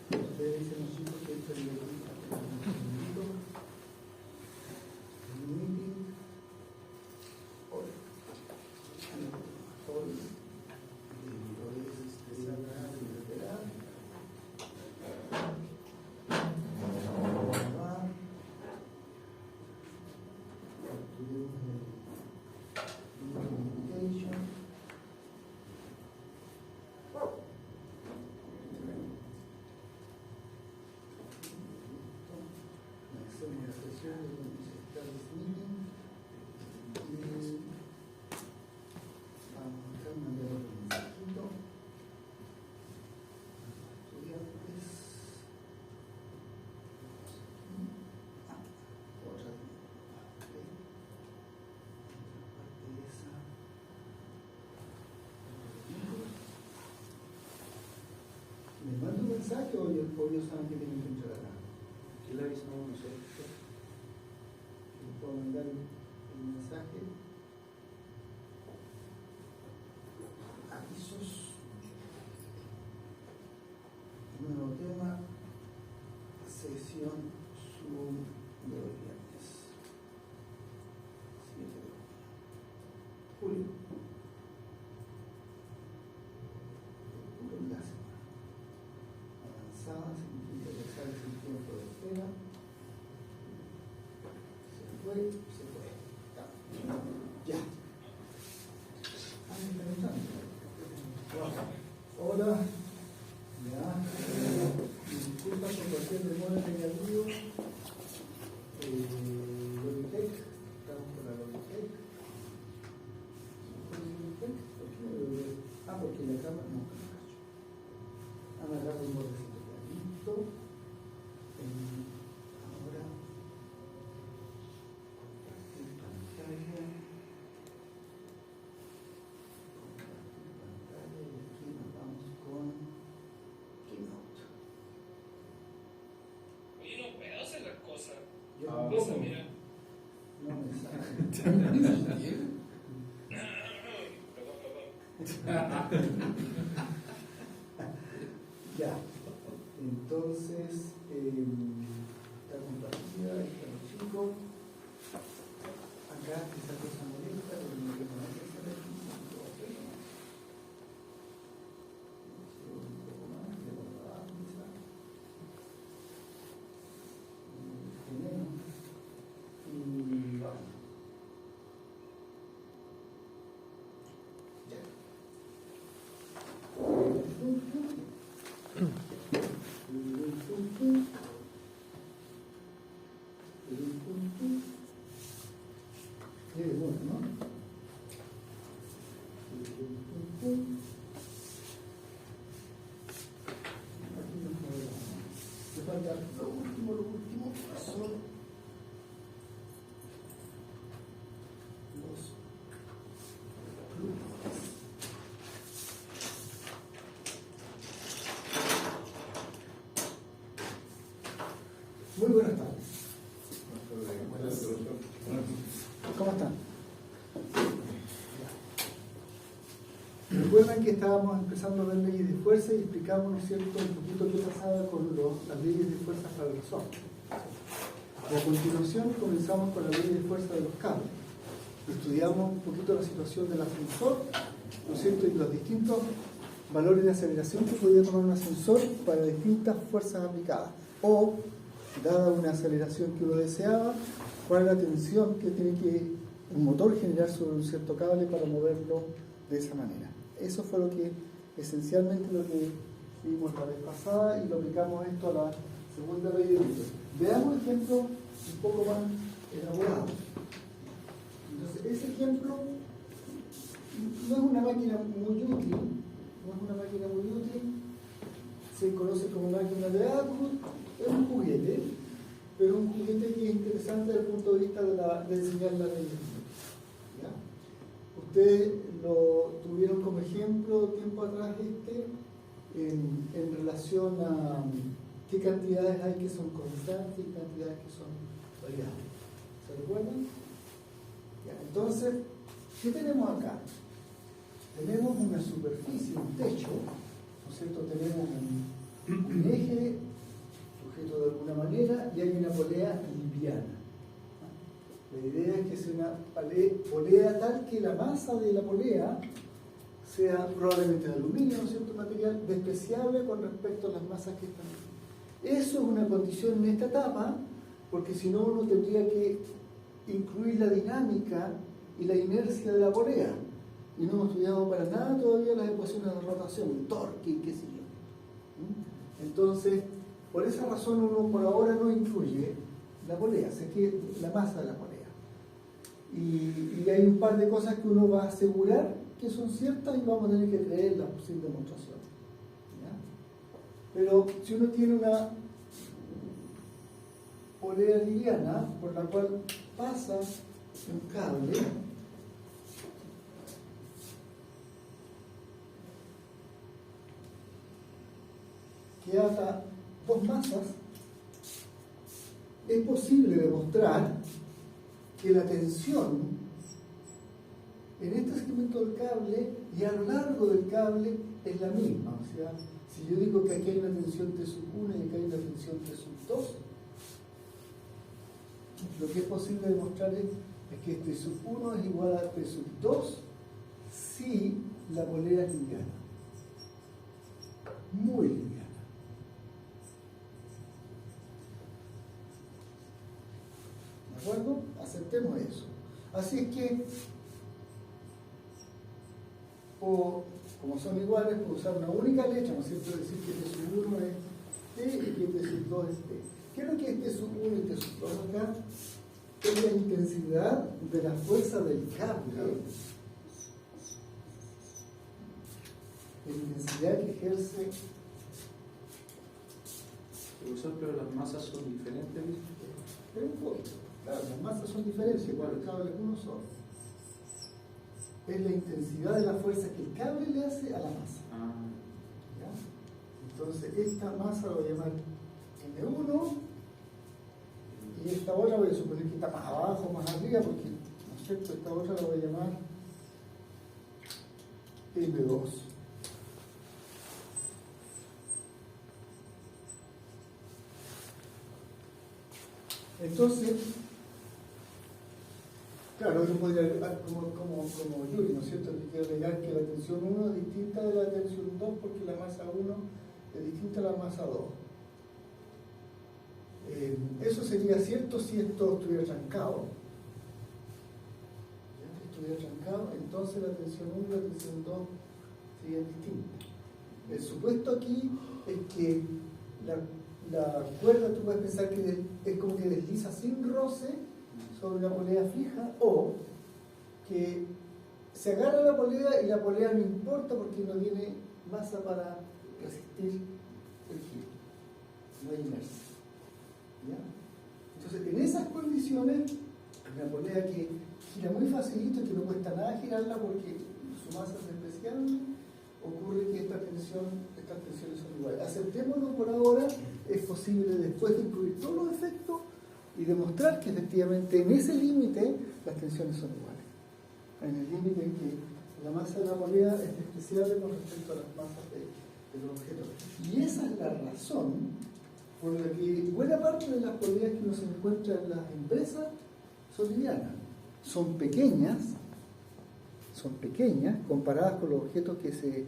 Ustedes dicen los chicos que esto es el meeting. Hoy. ¿Me mando un mensaje o ellos saben que tienen que entrar acá? ¿Qué le avisamos nosotros? ¿Les puedo mandar el mensaje? Avisos. Nuevo tema. Sesión Zoom de hoy viernes. 7 de julio. Puro enlace. Avanzada significa que sale el tiempo de espera. Se fue. Ya. Hola. Ya. Disculpa por cualquier demora que haya habido. Logitech. Estamos con la Logitech. ¿Por qué no lo veo? Porque la cámara no. Han agarrado un bordecito ya listo. Ahora compartir pantalla. Y aquí nos vamos con Keynote. Oye, no puedo hacer las cosas. Yo Pasa, tampoco. mira. No me sale. Ya. Entonces, está compartida, ahí están los chicos. Acá esta cosa molesta, porque no tengo nada que hacer aquí. Un poco más, de verdad, quizás. Y vamos. Ya. Bueno, ¿no? Aquí nos movemos. Me falta lo último, son los plumones. Muy buenas tardes. ¿Cómo están? Recuerdan que estábamos empezando a ver leyes de fuerza y explicamos, ¿no es cierto?, un poquito qué pasaba con las leyes de fuerza para los hombres. A continuación comenzamos con la ley de fuerza de los cables. Estudiamos un poquito la situación del ascensor, ¿no es cierto?, y los distintos valores de aceleración que podía tomar un ascensor para distintas fuerzas aplicadas. O, dada una aceleración que uno deseaba, cuál es la tensión que tiene que un motor generar sobre un cierto cable para moverlo de esa manera. Eso fue lo que, esencialmente, lo que vimos la vez pasada y lo aplicamos esto a la segunda ley de Newton. Veamos ejemplos un poco más elaborados. Entonces, ese ejemplo no es una máquina muy útil, se conoce como máquina de Atwood, es un juguete, pero un juguete que es interesante desde el punto de vista de enseñar la ley de Newton. ¿Ya? Ustedes lo tuvieron como ejemplo tiempo atrás en relación a qué cantidades hay que son constantes y cantidades que son variables. ¿Se recuerdan? Ya, entonces, ¿qué tenemos acá? Tenemos una superficie, un techo, ¿no es cierto? Tenemos un eje sujeto de alguna manera y hay una polea liviana. La idea es que sea una polea tal que la masa de la polea sea probablemente de aluminio, ¿no es cierto?, material despreciable con respecto a las masas que están aquí. Eso es una condición en esta etapa, porque si no uno tendría que incluir la dinámica y la inercia de la polea. Y no hemos estudiado para nada todavía las ecuaciones de rotación, el torque y qué sé yo. Entonces, por esa razón uno por ahora no incluye la polea, se queda la masa de la polea. Y hay un par de cosas que uno va a asegurar que son ciertas y vamos a tener que creerlas sin demostración. ¿Ya? Pero si uno tiene una polea liviana por la cual pasa un cable, que ata dos masas, es posible demostrar que la tensión en este segmento del cable y a lo largo del cable es la misma. O sea, si yo digo que aquí hay una tensión T sub 1 y aquí hay una tensión T sub 2, lo que es posible demostrar es que T sub 1 es igual a T sub 2 si la polea es liviana, muy liviana. ¿De acuerdo? Aceptemos eso. Así es que, como son iguales, puedo usar una única letra, ¿no es cierto? Decir que T sub 1 es T y que T sub 2 es T. ¿Qué es lo que es T sub 1 y T sub 2 acá? Es la intensidad de la fuerza del cable, la intensidad que ejerce. Profesor, pero las masas son diferentes, ¿viste? Pero un poquito. Claro, las masas son diferentes, igual el cable es uno solo. Es la intensidad de la fuerza que el cable le hace a la masa. ¿Ya? Entonces, esta masa la voy a llamar M1 y esta otra voy a suponer que está más abajo, más arriba, porque, ¿no es cierto?, esta otra la voy a llamar M2. Entonces, claro, yo podría agregar como Yuri, ¿no es cierto?, que quiere agregar que la tensión 1 es distinta de la tensión 2 porque la masa 1 es distinta a la masa 2. Eso sería cierto si esto estuviera trancado. Si estuviera trancado, entonces la tensión 1 y la tensión 2 serían distintas. El supuesto aquí es que la cuerda, tú puedes pensar que es como que desliza sin roce sobre la polea fija, o que se agarra la polea y la polea no importa porque no tiene masa para resistir el giro, no hay inercia. ¿Ya? Entonces, en esas condiciones, una polea que gira muy facilito, que no cuesta nada girarla porque su masa es despreciable, ocurre que estas tensiones son iguales. Aceptémoslo por ahora, es posible después de incluir todos los efectos y demostrar que efectivamente en ese límite las tensiones son iguales. En el límite en que la masa de la polea es despreciable con respecto a las masas de los objetos. Y esa es la razón por la que buena parte de las poleas que uno se encuentra en las empresas son livianas. Son pequeñas comparadas con los objetos que se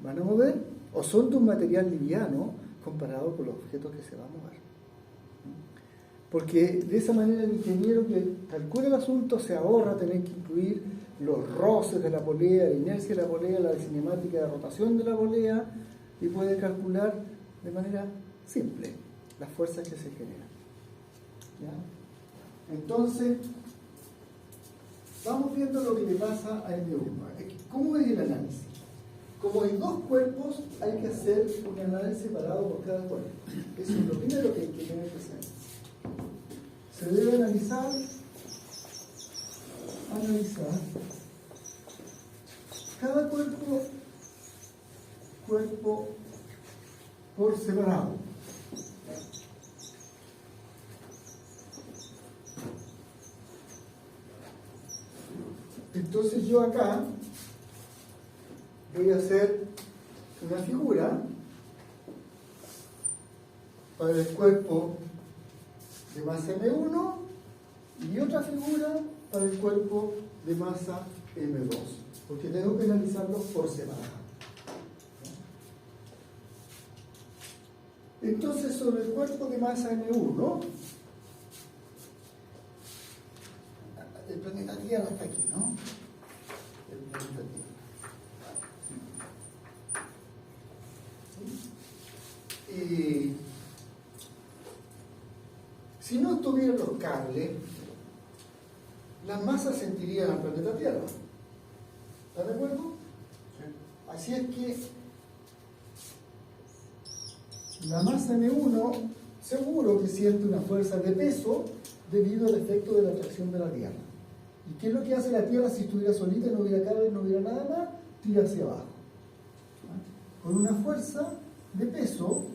van a mover, o son de un material liviano comparado con los objetos que se van a mover. Porque de esa manera el ingeniero que calcula el asunto se ahorra tener que incluir los roces de la polea, la inercia de la polea, la cinemática de rotación de la polea, y puede calcular de manera simple las fuerzas que se generan. ¿Ya? Entonces, vamos viendo lo que le pasa a M1. ¿Cómo es el análisis? Como hay dos cuerpos, hay que hacer un análisis separado por cada cuerpo. Eso es lo primero que hay que tener presente. Se debe analizar cada cuerpo por separado. Entonces yo acá voy a hacer una figura para el cuerpo de masa M1 y otra figura para el cuerpo de masa M2, porque tengo que analizarlos por separado. Entonces, sobre el cuerpo de masa M1, el planeta Tierra está aquí, ¿no? El planeta Tierra. ¿Sí? Y si no tuvieran los cables, las masas sentirían al planeta Tierra. ¿Estás de acuerdo? Sí. Así es que la masa M1 seguro que siente una fuerza de peso debido al efecto de la atracción de la Tierra. ¿Y qué es lo que hace la Tierra si estuviera solita, no hubiera cables, no hubiera nada más? Tira hacia abajo. Con una fuerza de peso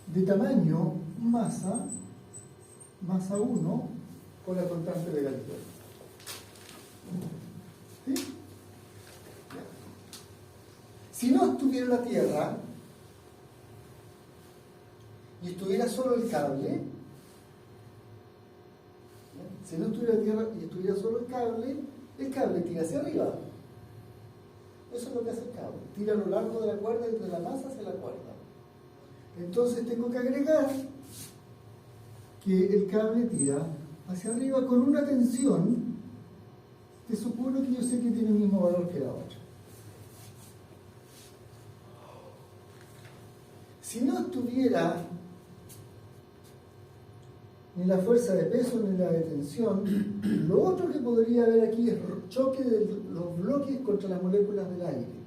de tamaño masa 1 con la constante de Galileo. ¿Sí? Si no estuviera la Tierra y estuviera solo el cable, si no estuviera la Tierra y estuviera solo el cable tira hacia arriba. Eso es lo que hace el cable, tira a lo largo de la cuerda y de la masa hacia la cuerda. Entonces tengo que agregar que el cable tira hacia arriba con una tensión que supone que yo sé que tiene el mismo valor que la otra. Si no estuviera ni la fuerza de peso ni la de tensión, lo otro que podría haber aquí es choque de los bloques contra las moléculas del aire.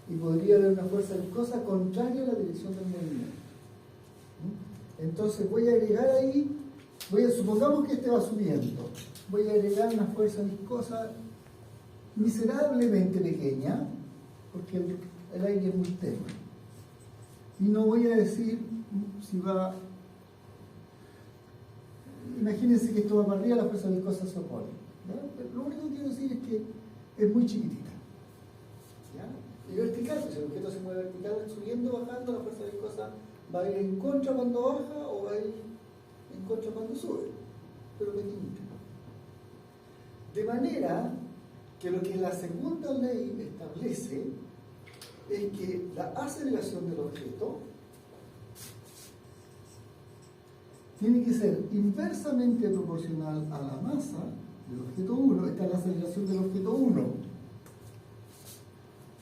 Y podría haber una fuerza viscosa contraria a la dirección del movimiento. Entonces voy a agregar ahí, supongamos que este va subiendo, voy a agregar una fuerza viscosa miserablemente pequeña, porque el aire es muy tenue. Y no voy a decir si va... Imagínense que esto va para arriba, la fuerza viscosa se opone. ¿Ya? Lo único que quiero decir es que es muy chiquitita. ¿Ya? Y vertical, pues el objeto se mueve vertical, subiendo, bajando, la fuerza viscosa va a ir en contra cuando baja o va a ir en contra cuando sube, pero pequeñita. De manera que lo que la segunda ley establece es que la aceleración del objeto tiene que ser inversamente proporcional a la masa del objeto 1. Esta es la aceleración del objeto 1.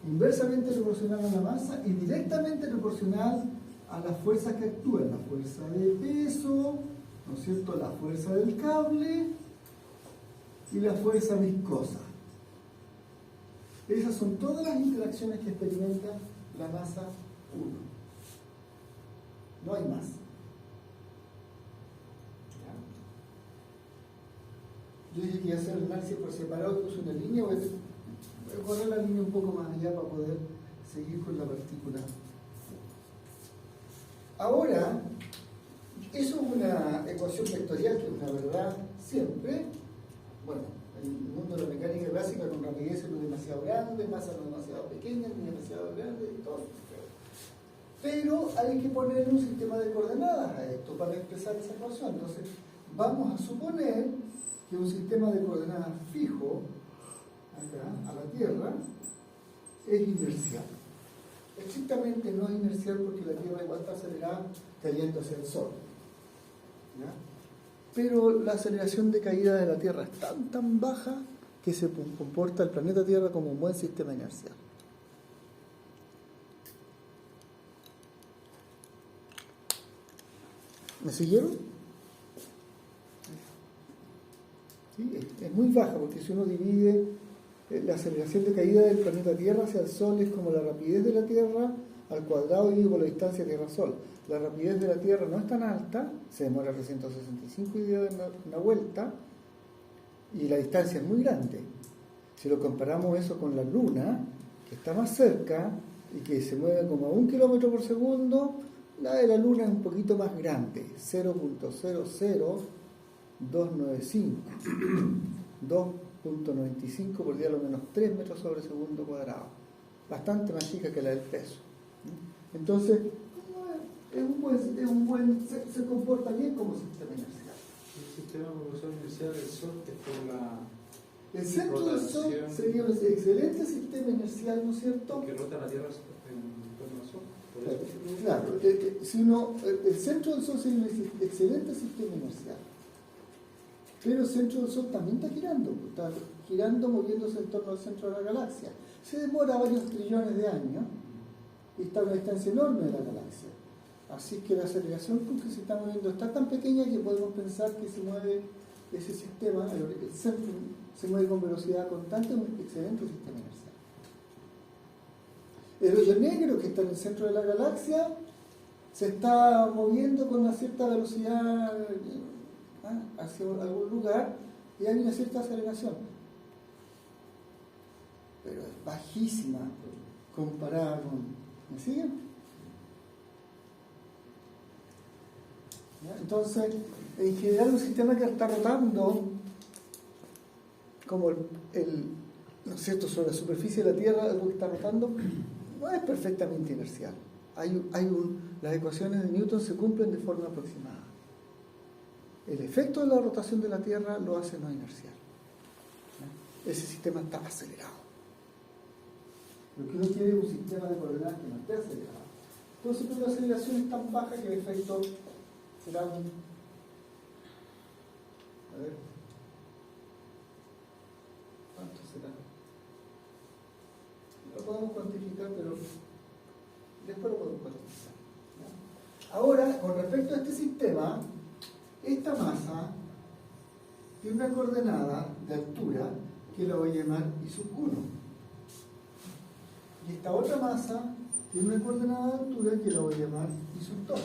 Inversamente proporcional a la masa y directamente proporcional a las fuerzas que actúan. La fuerza de peso, ¿no es cierto?, la fuerza del cable y la fuerza viscosa. Esas son todas las interacciones que experimenta la masa 1. No hay más. Yo dije que iba a hacer el análisis por separado, puse una línea, voy a correr la línea un poco más allá para poder seguir con la partícula. Ahora, eso es una ecuación vectorial que es una verdad siempre. Bueno, en el mundo de la mecánica clásica con rapidez no es demasiado grande, masa no es demasiado pequeña, ni demasiado grande, y todo. Pero hay que poner un sistema de coordenadas a esto para expresar esa ecuación. Entonces, vamos a suponer que un sistema de coordenadas fijo, acá, a la Tierra, es inercial. Estrictamente no es inercial porque la Tierra igual está acelerada cayendo hacia el Sol. ¿Ya? Pero la aceleración de caída de la Tierra es tan baja que se comporta el planeta Tierra como un buen sistema inercial. ¿Me siguieron? ¿Sí? Es muy baja porque si uno divide la aceleración de caída del planeta Tierra hacia el Sol es como la rapidez de la Tierra al cuadrado dividido por la distancia Tierra-Sol. La rapidez de la Tierra no es tan alta, se demora 365 días de una vuelta y la distancia es muy grande. Si lo comparamos eso con la Luna, que está más cerca y que se mueve como a 1 kilómetro por segundo, la de la Luna es un poquito más grande, 0.00295, 2.95 por día a lo menos 3 metros sobre segundo cuadrado, bastante más chica que la del peso. Entonces, se comporta bien como sistema inercial. El sistema profesor inercial del Sol es por la El centro del Sol rotación sería un excelente sistema inercial, ¿no es cierto? que rota la Tierra en torno al Sol. Por eso. Claro, el centro del Sol sería un excelente sistema inercial. Pero el centro del Sol también está girando, moviéndose en torno al centro de la galaxia. Se demora varios trillones de años y está a una distancia enorme de la galaxia. Así que la aceleración con que se está moviendo está tan pequeña que podemos pensar que se mueve ese sistema, el centro se mueve con velocidad constante, un excelente sistema inercial. El hoyo negro que está en el centro de la galaxia se está moviendo con una cierta velocidad hacia algún lugar y hay una cierta aceleración, pero es bajísima comparada con... ¿Me siguen? ¿Ya? Entonces, en general un sistema que está rotando como ¿no es cierto?, sobre la superficie de la Tierra, algo que está rotando, no es perfectamente inercial. Las ecuaciones de Newton se cumplen de forma aproximada. El efecto de la rotación de la Tierra lo hace no inercial. ¿Ya? Ese sistema está acelerado. Lo que uno quiere es un sistema de coordenadas que no esté acelerado. Entonces, pero la aceleración es tan baja que el efecto será un... A ver. ¿Cuánto será? Lo podemos cuantificar, pero después lo podemos cuantificar. ¿Ya? Ahora, con respecto a este sistema, esta masa tiene una coordenada de altura que la voy a llamar I sub 1. Y esta otra masa tiene una coordenada de altura que la voy a llamar I sub 2.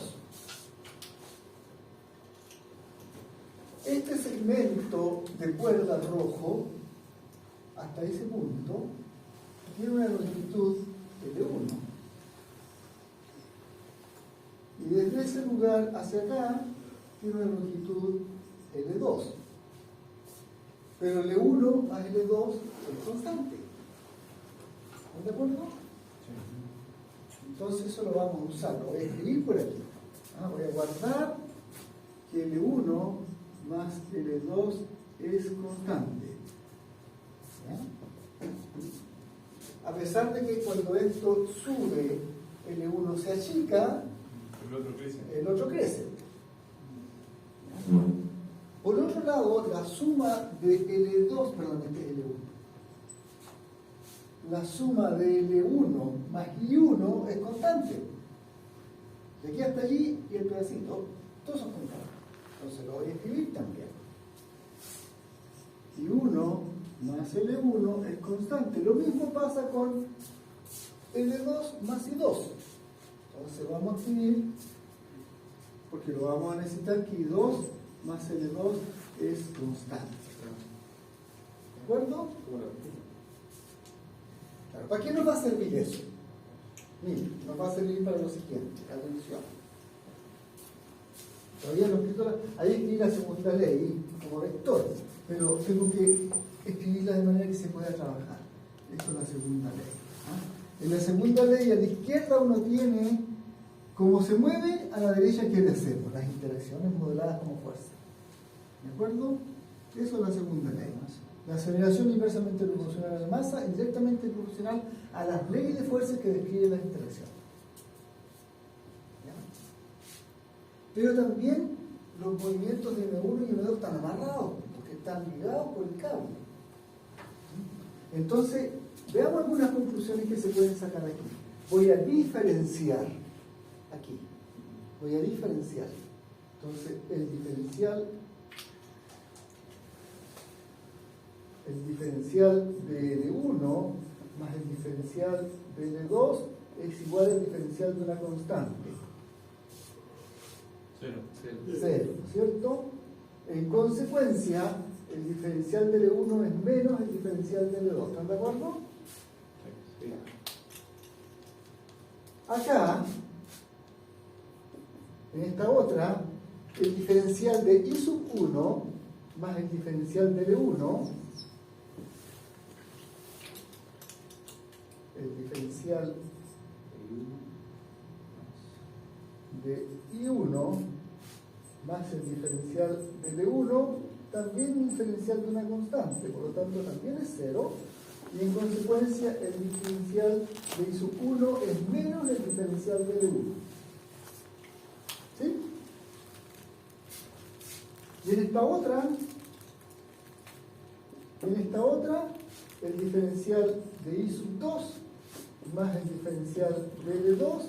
Este segmento de cuerda rojo, hasta ese punto, tiene una longitud L1. Y desde ese lugar hacia acá, tiene una longitud L2. Pero L1 más L2 es constante. ¿Están de acuerdo? Sí. Entonces eso lo vamos a usar, lo voy a escribir por aquí. Voy a guardar que L1 más L2 es constante. ¿Ya? A pesar de que cuando esto sube, L1 se achica, el otro crece. Por otro lado, la suma de L2, perdón, este es L1. La suma de L1 más I1 es constante. De aquí hasta allí y el pedacito, todos son constantes. Entonces lo voy a escribir también. I1 más L1 es constante. Lo mismo pasa con L2 más I2. Entonces vamos a escribir, porque lo vamos a necesitar, que I2 más L2 es constante. ¿De acuerdo? Claro, ¿para qué nos va a servir eso? Mire, nos va a servir para lo siguiente. Atención. Todavía no he escrito ahí escribí la segunda ley como vector, pero tengo que escribirla de manera que se pueda trabajar. Esto es la segunda ley. En la segunda ley, a la izquierda uno tiene cómo se mueve, a la derecha quiere hacerlo, las interacciones modeladas como fuerza. ¿De acuerdo? Eso es la segunda ley. La aceleración inversamente proporcional a la masa, indirectamente proporcional a las leyes de fuerza que describen las interacciones. ¿Ya? Pero también los movimientos de M1 y M2 están amarrados, porque están ligados por el cable. Entonces, veamos algunas conclusiones que se pueden sacar aquí. Voy a diferenciar aquí. Voy a diferenciar. Entonces, el diferencial de L1 más el diferencial de L2 es igual al diferencial de una constante. Cero, ¿cierto? En consecuencia, el diferencial de L1 es menos el diferencial de L2. ¿Están de acuerdo? Sí. Acá, en esta otra, el diferencial de I sub 1 más el diferencial de L1, el diferencial de I1 más el diferencial de D1, también un diferencial de una constante, por lo tanto también es 0, y en consecuencia el diferencial de I sub 1 es menos el diferencial de D1. ¿Sí? Y en esta otra, el diferencial de I sub 2 más el diferencial de D2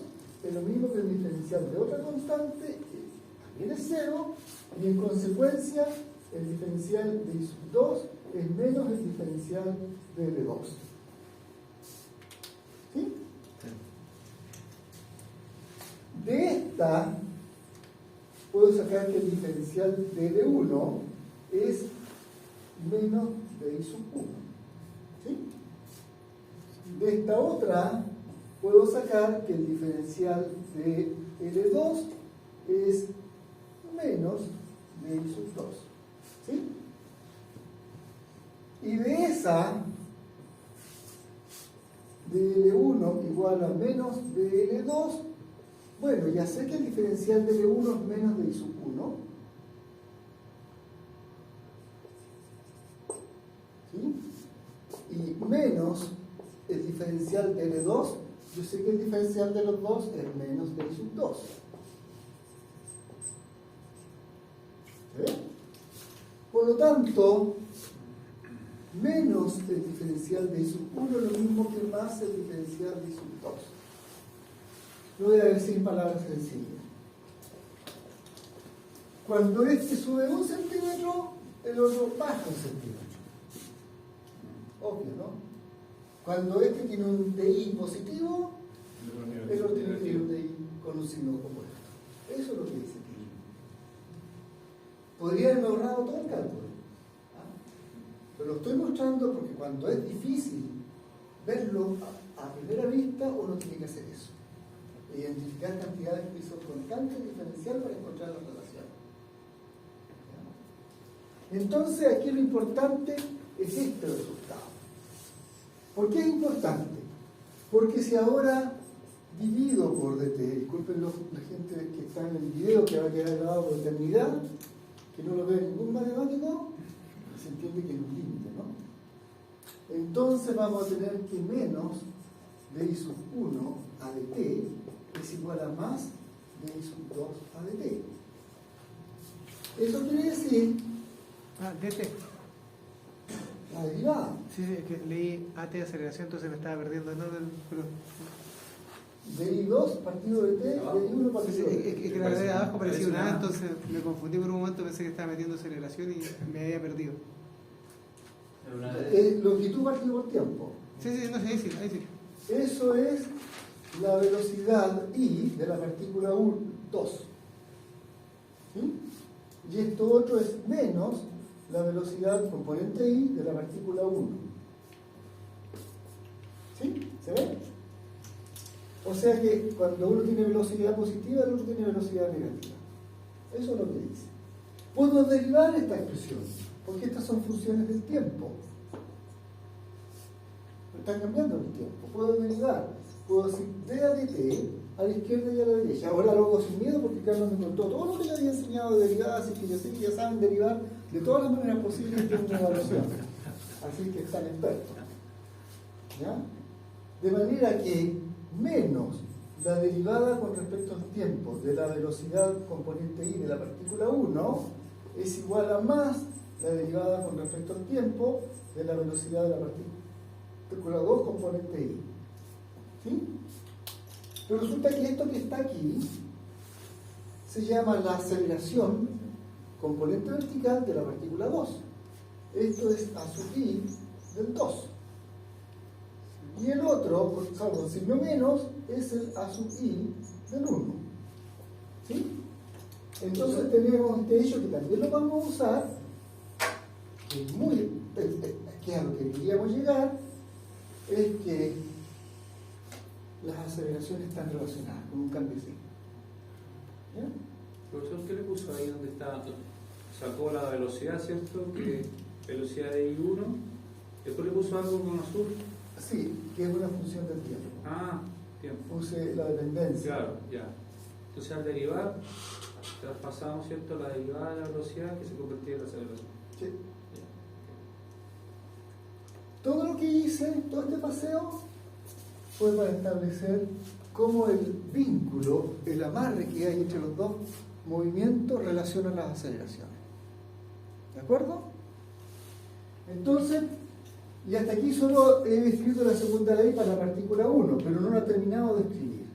es lo mismo que el diferencial de otra constante, también es 0, y en consecuencia el diferencial de I sub 2 es menos el diferencial de D2. ¿Sí? De esta puedo sacar que el diferencial de D1 es menos de I sub 1. ¿Sí? De esta otra puedo sacar que el diferencial de L2 es menos de I sub 2. ¿Sí? Y de esa, de L1 igual a menos de L2, bueno, ya sé que el diferencial de L1 es menos de I sub 1. ¿Sí? Y menos el diferencial de L2, yo sé que el diferencial de los dos es menos de I sub 2. ¿Sí? Por lo tanto, menos el diferencial de I sub 1 es lo mismo que más el diferencial de I sub 2. Lo voy a decir en palabras sencillas. Cuando este sube 1 centímetro, el otro baja 1 centímetro. Obvio, ¿no? Cuando este tiene un DI positivo, el otro tiene un DI con un signo opuesto. Eso es lo que dice aquí. Podría haberme ahorrado todo el cálculo. Pero lo estoy mostrando porque cuando es difícil verlo a primera vista, uno tiene que hacer eso. Identificar cantidades que son constantes diferencial para encontrar la relación. Entonces, aquí lo importante es este resultado. ¿Por qué es importante? Porque si ahora divido por dt, disculpen la gente que está en el video que va a quedar grabado por eternidad, que no lo ve ningún matemático, se entiende que es un límite, ¿no? Entonces vamos a tener que menos de I sub 1 a dt es igual a más de I sub 2 a dt. Eso quiere decir... dt. La derivada. Sí, es que leí AT de aceleración, entonces me estaba perdiendo. No, pero... De I2 partido de T, de I1 partido de T. Es que la de abajo parecía una A, entonces me confundí por un momento, pensé que estaba metiendo aceleración y me había perdido. Longitud partido por tiempo. Sí, no sé, ahí sí. Eso es la velocidad I de la partícula 2. ¿Sí? Y esto otro es menos la velocidad componente I de la partícula 1. ¿Sí? ¿Se ve? O sea que cuando uno tiene velocidad positiva, el otro tiene velocidad negativa. Eso es lo que dice. Puedo derivar esta expresión, porque estas son funciones del tiempo. Están cambiando el tiempo. Puedo derivar. Puedo decir d a dt a la izquierda y a la derecha. Ahora lo hago sin miedo porque Carlos me contó todo lo que le había enseñado de derivadas, así que yo sé que ya saben derivar de todas las maneras posibles de una evaluación. Así que están expertos. ¿Ya? De manera que menos la derivada con respecto al tiempo de la velocidad componente I de la partícula 1 es igual a más la derivada con respecto al tiempo de la velocidad de la partícula 2 componente I. ¿Sí? Pero resulta que esto que está aquí se llama la aceleración componente vertical de la partícula 2. Esto es A sub I del 2. Y el otro, con signo menos, es el A sub I del 1. ¿Sí? Entonces tenemos este hecho que también lo vamos a usar, que es a lo que queríamos llegar, es que las aceleraciones están relacionadas con un cambio de signo. ¿Ya? Profesor, ¿qué le puso ahí donde está? Sacó la velocidad, ¿cierto? Que velocidad de I1, después le puso algo con azul. Sí, que es una función del tiempo. Ah, tiempo. Puse la dependencia. Claro, ya. Entonces al derivar, traspasamos, ¿cierto?, la derivada de la velocidad que se convertía en la aceleración. Sí. Todo lo que hice, todo este paseo, fue para establecer cómo el vínculo, el amarre que hay entre los dos movimientos relaciona las aceleraciones. ¿De acuerdo? Entonces, y hasta aquí solo he escrito la segunda ley para la partícula 1, pero no la he terminado de escribir,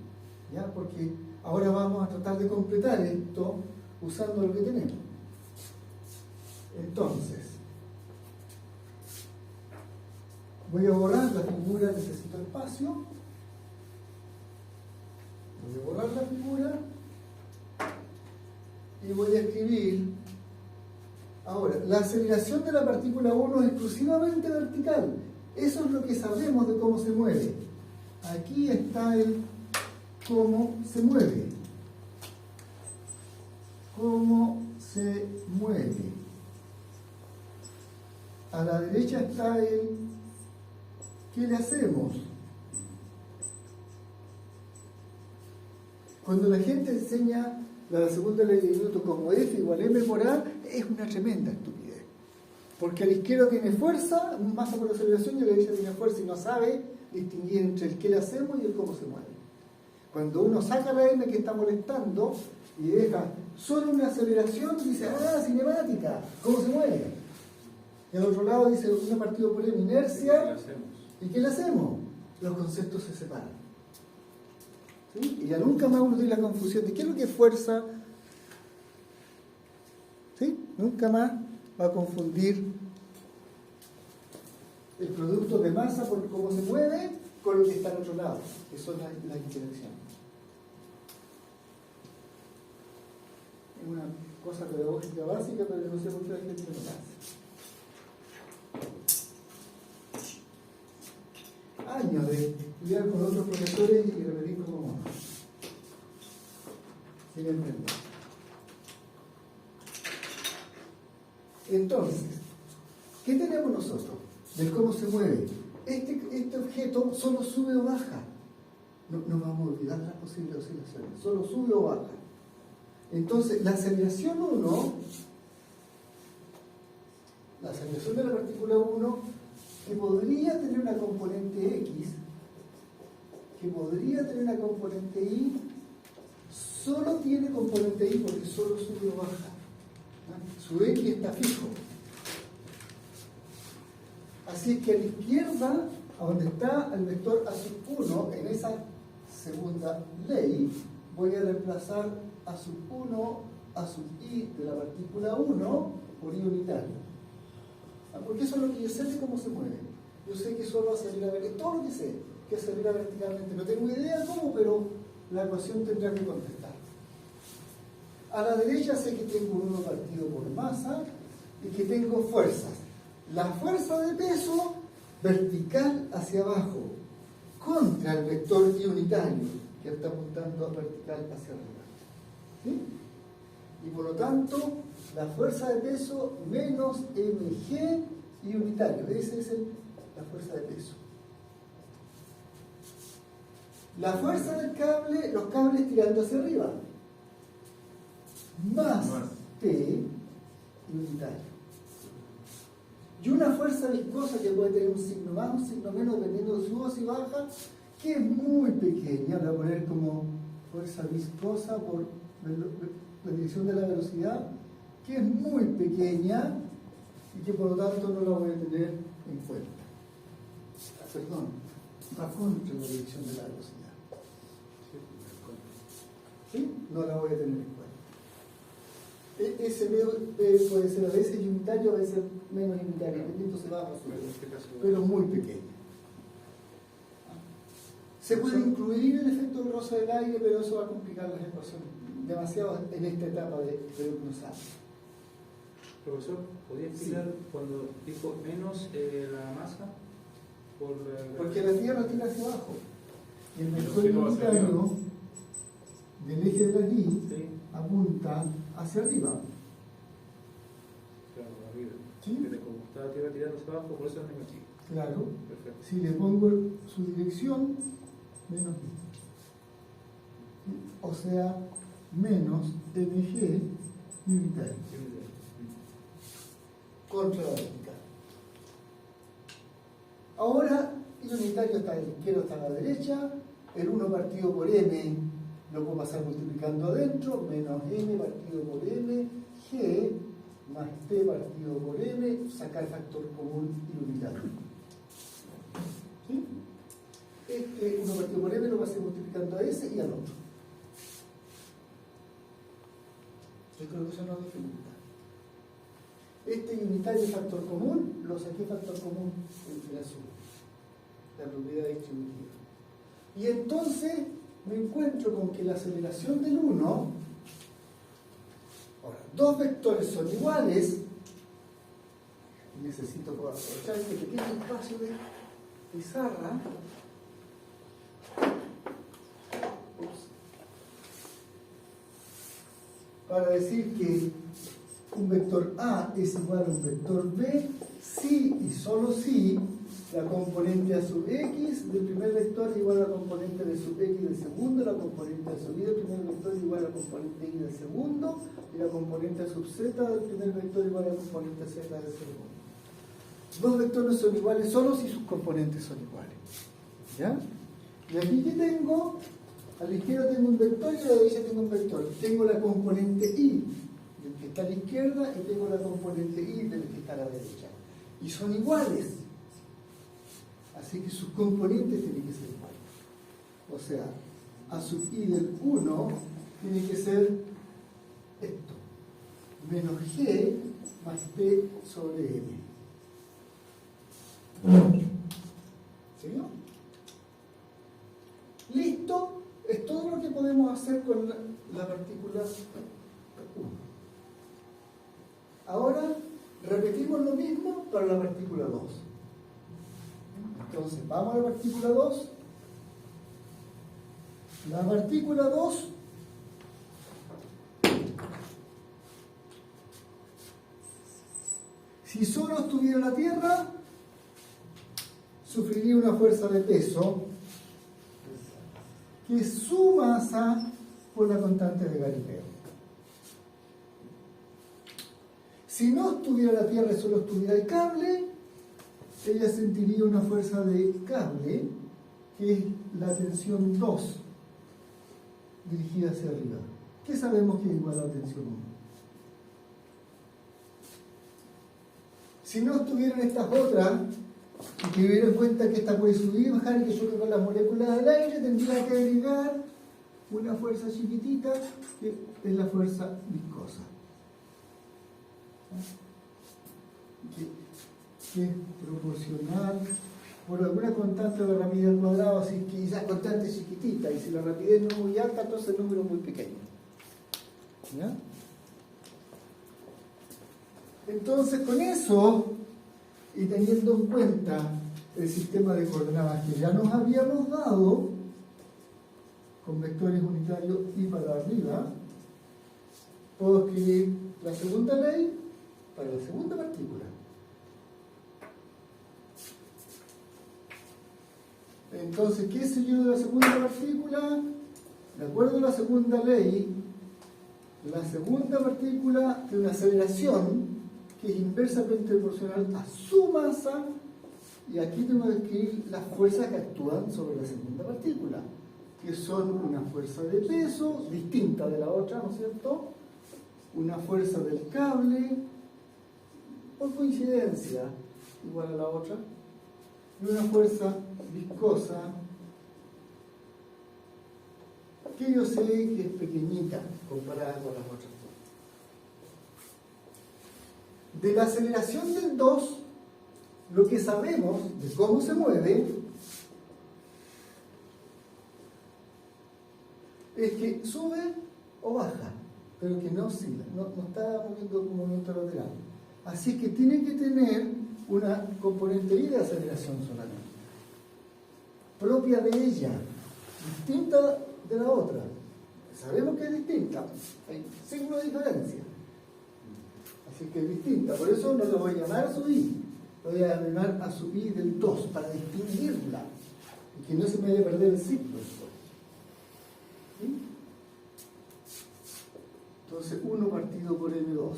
¿ya? Porque ahora vamos a tratar de completar esto usando lo que tenemos. Entonces, voy a borrar la figura, necesito espacio. Voy a borrar la figura y voy a escribir. Ahora, la aceleración de la partícula 1 es exclusivamente vertical. Eso es lo que sabemos de cómo se mueve. Aquí está el cómo se mueve. Cómo se mueve. A la derecha está el ¿qué le hacemos? Cuando la gente enseña la segunda ley de Newton como F igual M por A, es una tremenda estupidez. Porque a la izquierda tiene fuerza, masa por aceleración, y a la derecha tiene fuerza y no sabe distinguir entre el qué le hacemos y el cómo se mueve. Cuando uno saca la M que está molestando y deja solo una aceleración, dice, cinemática, ¿cómo se mueve? Y al otro lado dice, una partido por M, inercia. ¿Y qué le hacemos? Los conceptos se separan. ¿Sí? Y ya nunca más uno tiene la confusión de qué es lo que es fuerza. ¿Sí? Nunca más va a confundir el producto de masa por cómo se mueve con lo que está al otro lado, que son las interacciones. Es una cosa pedagógica básica, pero no sé por qué la gente no lo hace. Años de estudiar con otros profesores y repetir como mono. Sin emprender. Entonces, ¿qué tenemos nosotros? Del cómo se mueve. Este objeto solo sube o baja. No vamos a olvidar las posibles oscilaciones. Solo sube o baja. Entonces, la aceleración 1, la aceleración de la partícula 1, que podría tener una componente X, que podría tener una componente Y, solo tiene componente Y porque solo sube o baja. Su X está fijo. Así que a la izquierda, a donde está el vector A sub 1, en esa segunda ley, voy a reemplazar A sub 1, A sub I de la partícula 1 por I unitario. Porque eso es lo que yo sé de cómo se mueve. Yo sé que solo acelera verticalmente, todo lo que sé, que acelera verticalmente. No tengo idea cómo, pero la ecuación tendrá que contestar. A la derecha sé que tengo un 1 partido por masa y que tengo fuerzas. La fuerza de peso vertical hacia abajo contra el vector I unitario que está apuntando vertical hacia arriba. ¿Sí? Y por lo tanto, la fuerza de peso menos mg y unitario. Esa es la fuerza de peso. La fuerza del cable, los cables tirando hacia arriba. Más P unitario. Y una fuerza viscosa que puede tener un signo más, un signo menos, dependiendo de su y baja, que es muy pequeña. La voy a poner como fuerza viscosa por la dirección de la velocidad, que es muy pequeña y que por lo tanto no la voy a tener en cuenta. Perdón, va contra la dirección de la velocidad. ¿Sí? No la voy a tener en cuenta. Ese P puede ser a veces unitario, a veces menos unitario, dependiendo se baja, pero muy pequeño. Se puede incluir el efecto de rosa del aire, pero eso va a complicar las ecuaciones demasiado en esta etapa de cruzar. Profesor, ¿podría explicar cuando dijo menos la masa? Porque la Tierra tira hacia abajo. Y el vector unitario del eje de la Y apunta hacia arriba. Claro, arriba. ¿Sí? Como está la Tierra tirando hacia abajo, por eso es negativo. Claro. Perfecto. Si le pongo su dirección, menos I. O sea, menos mg unitario contra la vertical. Ahora el unitario está a la izquierda, está a la derecha, el 1 partido por m lo puedo pasar multiplicando adentro, menos m partido por m, g más t partido por m, sacar factor común y unitario. ¿Sí? Este 1 partido por m lo pasé multiplicando a ese y al otro. Yo creo que eso no dificulta. Este unitario factor común, lo saqué factor común entre la suma, la propiedad distributiva. Y entonces me encuentro con que la aceleración del 1, ahora, dos vectores son iguales, necesito aprovechar este pequeño espacio de pizarra. Para decir que un vector A es igual a un vector B si y solo si la componente A sub X del primer vector es igual a la componente de sub X del segundo, la componente A sub Y del primer vector es igual a la componente Y del segundo, y la componente A sub Z del primer vector es igual a la componente Z del segundo. Dos vectores son iguales solo si sus componentes son iguales. ¿Ya? Y aquí que tengo, a la izquierda tengo un vector y a la derecha tengo un vector. Tengo la componente Y del que está a la izquierda y tengo la componente Y del que está a la derecha. Y son iguales. Así que sus componentes tienen que ser iguales. O sea, A sub I del 1 tiene que ser esto. Menos G más P sobre M. ¿Sí? Listo. Es todo lo que podemos hacer con la partícula 1. Ahora repetimos lo mismo para la partícula 2. Entonces, vamos a la partícula 2. La partícula 2 si solo estuviera la Tierra, sufriría una fuerza de peso que es su masa por la constante de Galileo. Si no estuviera la Tierra y solo estuviera el cable, ella sentiría una fuerza de cable, que es la tensión 2, dirigida hacia arriba. ¿Qué sabemos que es igual a la tensión 1? Si no estuvieran estas otras, y que hubiera en cuenta que esta puede subir y bajar y que choque con las moléculas del aire, tendría que agregar una fuerza chiquitita que es la fuerza viscosa, que es proporcional por alguna constante de rapidez al cuadrado, así que esa constante es chiquitita, y si la rapidez no es muy alta, entonces el número es muy pequeño. ¿Ya? Entonces, con eso, y teniendo en cuenta el sistema de coordenadas que ya nos habíamos dado, con vectores unitarios y para arriba, puedo escribir la segunda ley para la segunda partícula. Entonces, ¿qué sé yo de la segunda partícula? De acuerdo a la segunda ley, la segunda partícula tiene una aceleración que es inversamente proporcional a su masa, y aquí tengo que escribir las fuerzas que actúan sobre la segunda partícula, que son una fuerza de peso distinta de la otra, ¿no es cierto? Una fuerza del cable, por coincidencia, igual a la otra, y una fuerza viscosa, que yo sé que es pequeñita comparada con las otras. De la aceleración del 2, lo que sabemos de cómo se mueve es que sube o baja, pero que no oscila, no está moviendo un movimiento lateral. Así que tiene que tener una componente Y de aceleración solamente, propia de ella, distinta de la otra. Sabemos que es distinta, hay signo de diferencia. Así que es distinta, por eso no lo voy a llamar a sub I, lo voy a llamar a sub I del 2 para distinguirla y que no se me vaya a perder el ciclo. ¿Sí? Entonces 1 partido por M2.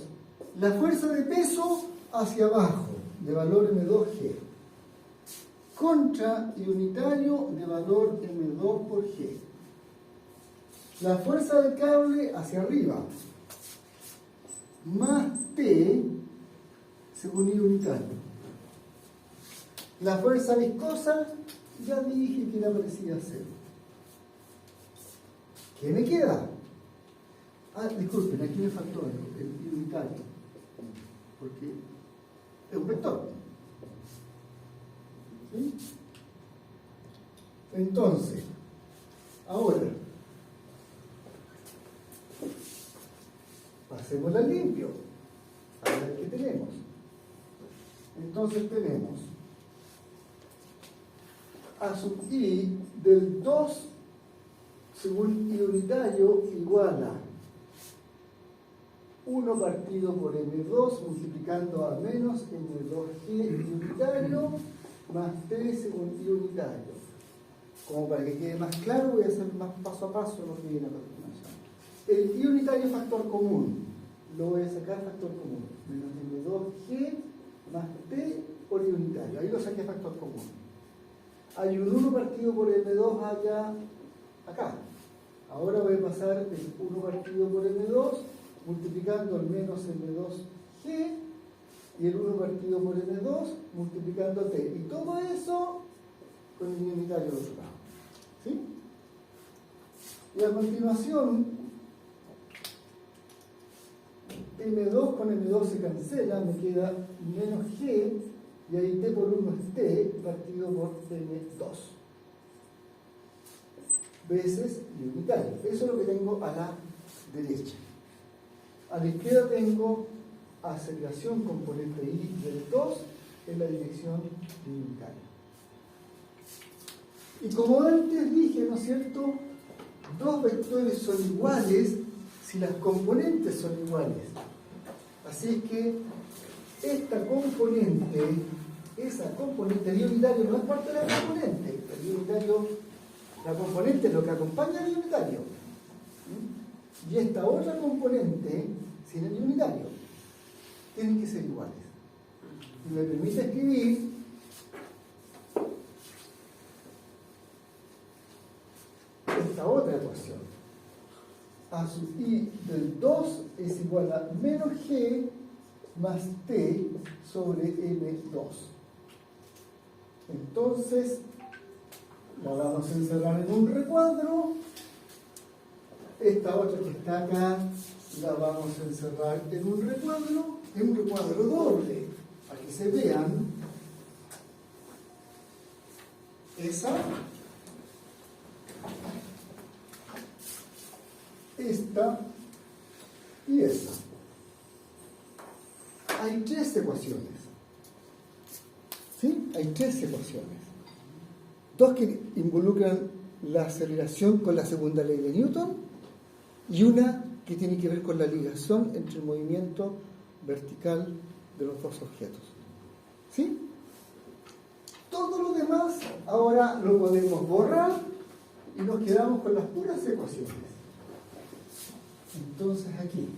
La fuerza de peso hacia abajo, de valor M2G, contra y unitario de valor M2 por G. La fuerza del cable hacia arriba, más T según I unitario. La fuerza viscosa, ya dije que era parecida a 0. ¿Qué me queda? Ah, disculpen, aquí me faltó algo, el I unitario, porque es un vector. ¿Sí? Entonces, ahora, pasémosla limpio, a ver qué tenemos. Entonces tenemos A sub I del 2 según I unitario igual a 1 partido por M2 multiplicando a menos M2G I unitario más T según I unitario. Como para que quede más claro, voy a hacer más paso a paso lo que viene a continuación. El I unitario es factor común. Lo voy a sacar factor común. Menos M2G más T por I unitario. Ahí lo saqué factor común. Hay un 1 partido por M2 allá, acá. Ahora voy a pasar el 1 partido por M2 multiplicando el menos M2G y el 1 partido por M2 multiplicando T. Y todo eso con el unitario del otro lado. ¿Sí? Y a continuación, M2 con M2 se cancela, me queda menos G, y ahí T por 1 es T partido por M2 veces I unitario. Eso es lo que tengo a la derecha. A la izquierda tengo aceleración componente I del 2 en la dirección I unitaria. Y como antes dije, ¿no es cierto? Dos vectores son iguales si las componentes son iguales. Así que esta componente, esa componente, el I unitario no es parte de la componente. El I unitario, la componente es lo que acompaña al I unitario. Y esta otra componente, sin el I unitario, tienen que ser iguales. Y me permite escribir esta otra ecuación. A sub I del 2 es igual a menos G más T sobre M2. Entonces, la vamos a encerrar en un recuadro. Esta otra que está acá, la vamos a encerrar en un recuadro doble, para que se vean. Esa, esta y esa. Hay tres ecuaciones. ¿Sí? Hay tres ecuaciones. Dos que involucran la aceleración con la segunda ley de Newton y una que tiene que ver con la ligación entre el movimiento vertical de los dos objetos. ¿Sí? Todo lo demás ahora lo podemos borrar y nos quedamos con las puras ecuaciones. Entonces aquí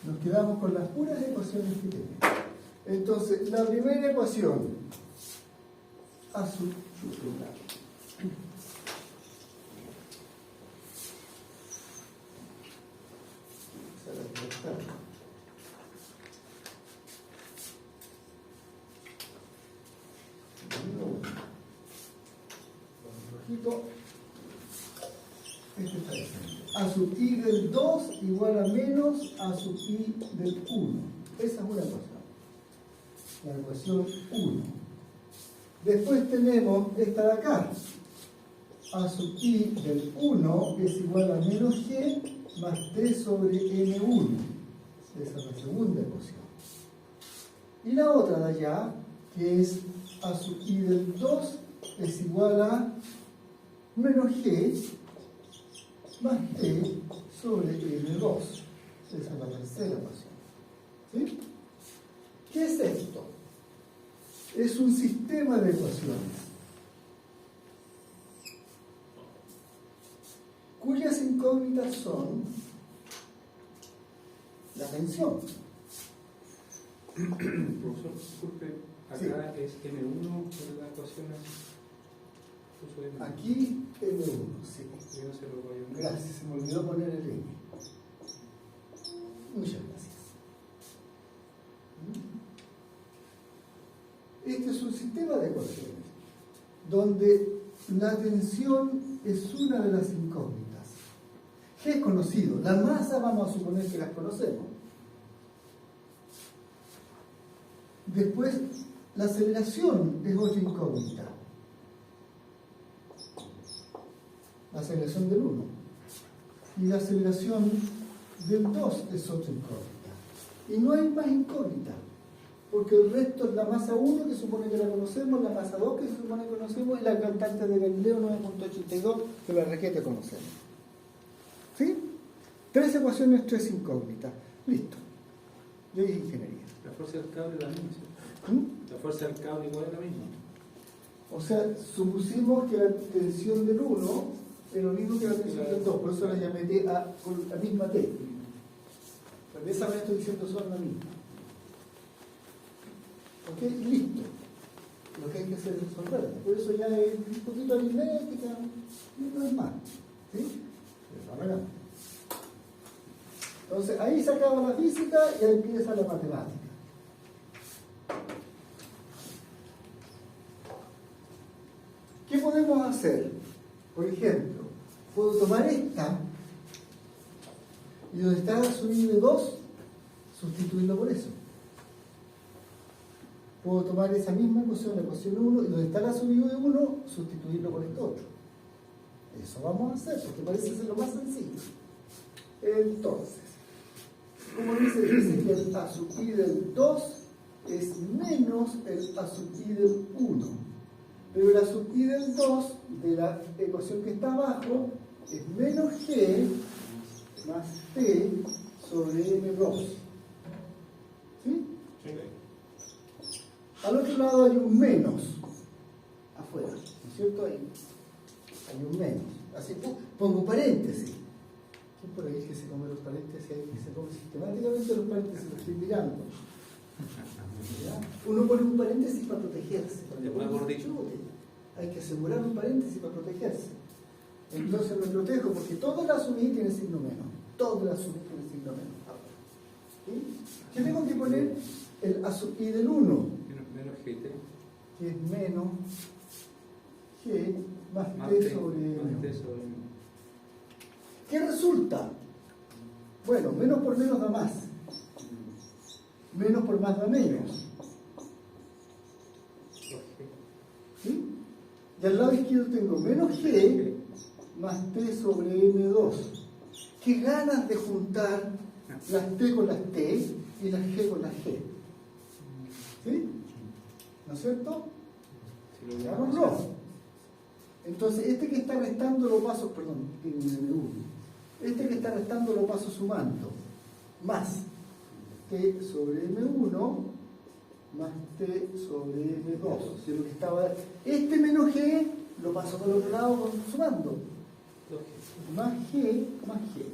nos quedamos con las puras ecuaciones que tenemos. Entonces, la primera ecuación a su este está diciendo a sub I del 2 igual a menos a sub I del 1. Esa es una ecuación. La ecuación 1. Después tenemos esta de acá. A sub I del 1 es igual a menos G más T sobre N1. Esa es la segunda ecuación. Y la otra de allá, que es a sub I del 2 es igual a menos G más T sobre N2. Esa es la tercera ecuación. ¿Sí? ¿Qué es esto? Es un sistema de ecuaciones. cuyas incógnitas son la tensión. Profesor, disculpe, acá es M1 en la ecuación. Puso M1. Aquí M1, sí. Yo no se lo voy a Gracias, se me olvidó poner el M. Muchas gracias. Este es un sistema de ecuaciones donde la tensión es una de las incógnitas. ¿Qué es conocido? La masa vamos a suponer que las conocemos. Después, la aceleración es otra incógnita. La aceleración del 1. Y la aceleración del 2 es otra incógnita. Y no hay más incógnita, porque el resto es la masa 1, que supone que la conocemos, la masa 2, que se supone que conocemos, y la cantante de Galileo 9.82, que la requete conocemos. ¿Sí? 3 ecuaciones, 3 incógnitas. Listo. Yo hice ingeniería. La fuerza del cable es la misma, ¿sí? ¿Mm? La fuerza del cable igual es la misma. O sea, supusimos que la tensión del 1 es lo mismo que la tensión del 2, por eso la llamé T con la misma T. Pero de esa manera estoy diciendo son la misma. ¿Ok? Listo. Lo que hay que hacer es resolverla. Por eso ya es un poquito aritmética y no es más. ¿Sí? Desarrollamos. Entonces ahí se acaba la física y ahí empieza la matemática. ¿Qué podemos hacer? Por ejemplo, puedo tomar esta y donde está la subida de 2, sustituirlo por eso. Puedo tomar esa misma ecuación, la ecuación 1, y donde está la subida de 1, sustituirlo por esto otro. Eso vamos a hacer, porque parece ser lo más sencillo. Entonces, como dice que el A sub i del 2 es menos el A sub i del 1. Pero el A sub i del 2 de la ecuación que está abajo es menos G más T sobre M2. ¿Sí? Al otro lado hay un menos afuera, ¿no es cierto? Hay un menos. Así pongo paréntesis. ¿Quién por ahí que se come los paréntesis? Que se come sistemáticamente los paréntesis, lo estoy mirando. ¿Ya? Uno pone un paréntesis para protegerse. Hay que asegurar un paréntesis para protegerse. Entonces me protejo porque todo la sub i tiene signo menos. Todo la sub i tiene signo menos. ¿Sí? Yo tengo que poner el A sub i del 1. Menos GT. Que es menos G más T sobre M. ¿Qué resulta? Bueno, menos por menos da más. Menos por más da menos. ¿Sí? Y al lado izquierdo tengo menos G más T sobre M2. ¿Qué ganas de juntar las T con las T y las G con las G? ¿Sí? ¿No es cierto? Hagámoslo. Entonces, este que está restando lo paso, perdón, este que está restando lo paso sumando. Más T sobre M1 más T sobre M2. Si lo que estaba, este menos G lo paso por el otro lado sumando. Más G más G.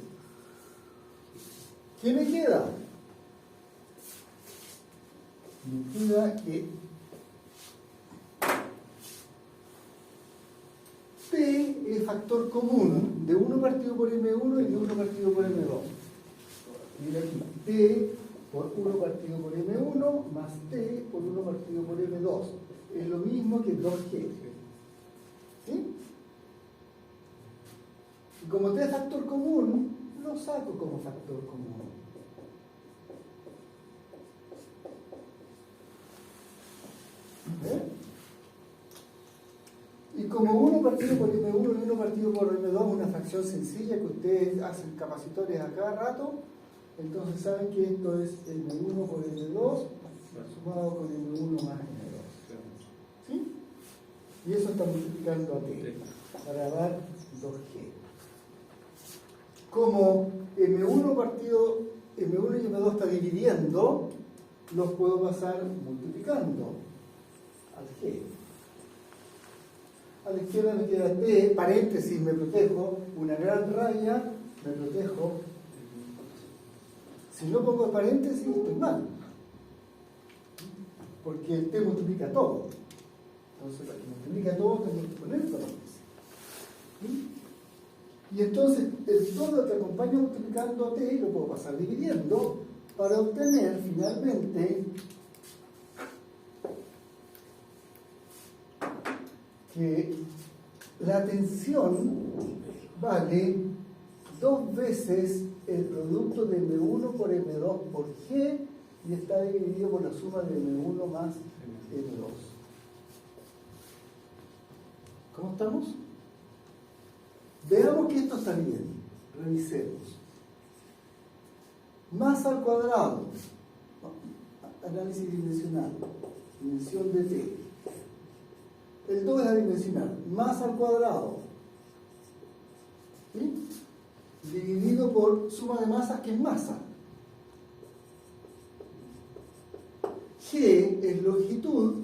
¿Qué me queda? Me queda que T es factor común de 1 partido por M1 y de 1 partido por M2. Mira aquí, T por 1 partido por M1 más T por 1 partido por M2. Es lo mismo que 2G. ¿Sí? Y como T es factor común, lo saco como factor común. ¿Eh? Y como 1 partido por M1 y 1 partido por M2 es una fracción sencilla que ustedes hacen capacitores a cada rato, entonces saben que esto es M1 por M2 sumado con M1 más M2. ¿Sí? Y eso está multiplicando a T para dar 2G. Como M1 y M2 está dividiendo, los puedo pasar multiplicando al G. a la izquierda me queda T, paréntesis, me protejo, una gran raya, me protejo. Si no pongo paréntesis, estoy mal. Porque el T multiplica todo. Entonces, para que multiplica todo, tengo que poner paréntesis. Y entonces, el todo que acompaña multiplicando T lo puedo pasar dividiendo para obtener finalmente que la tensión vale 2 veces el producto de M1 por M2 por G y está dividido por la suma de M1 más M2. ¿Cómo estamos? Veamos que esto está bien. Revisemos. Masa al cuadrado. Análisis dimensional. Dimensión de T. El 2 es adimensional. Masa al cuadrado. ¿Sí? Dividido por suma de masas, que es masa. G es longitud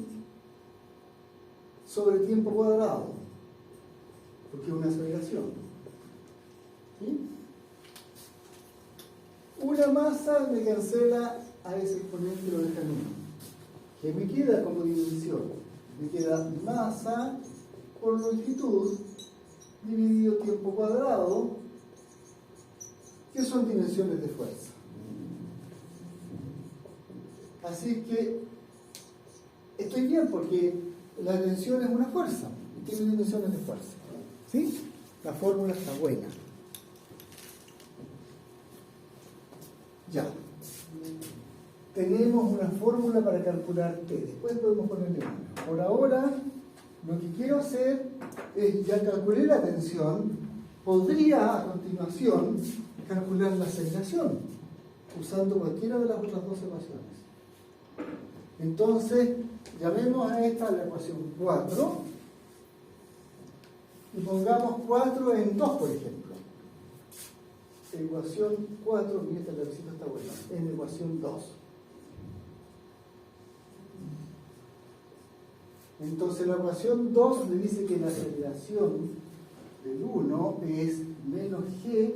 sobre tiempo cuadrado, porque es una aceleración. ¿Sí? Una masa me cancela a ese exponente y lo deja en 1. ¿Qué me queda como dimensión? Me queda masa por longitud dividido tiempo cuadrado, que son dimensiones de fuerza. Así que estoy bien porque la tensión es una fuerza y tiene dimensiones de fuerza. ¿Sí? La fórmula está buena. Ya. Tenemos una fórmula para calcular T. Después podemos ponerle una. Por ahora, lo que quiero hacer es, ya calculé la tensión, podría a continuación calcular la aceleración, usando cualquiera de las otras dos ecuaciones. Entonces, llamemos a esta la ecuación 4 y pongamos 4 en 2, por ejemplo. Ecuación 4, mira, esta lapicito está buena, en ecuación 2. Entonces, la ecuación 2 me dice que la aceleración del 1 es menos g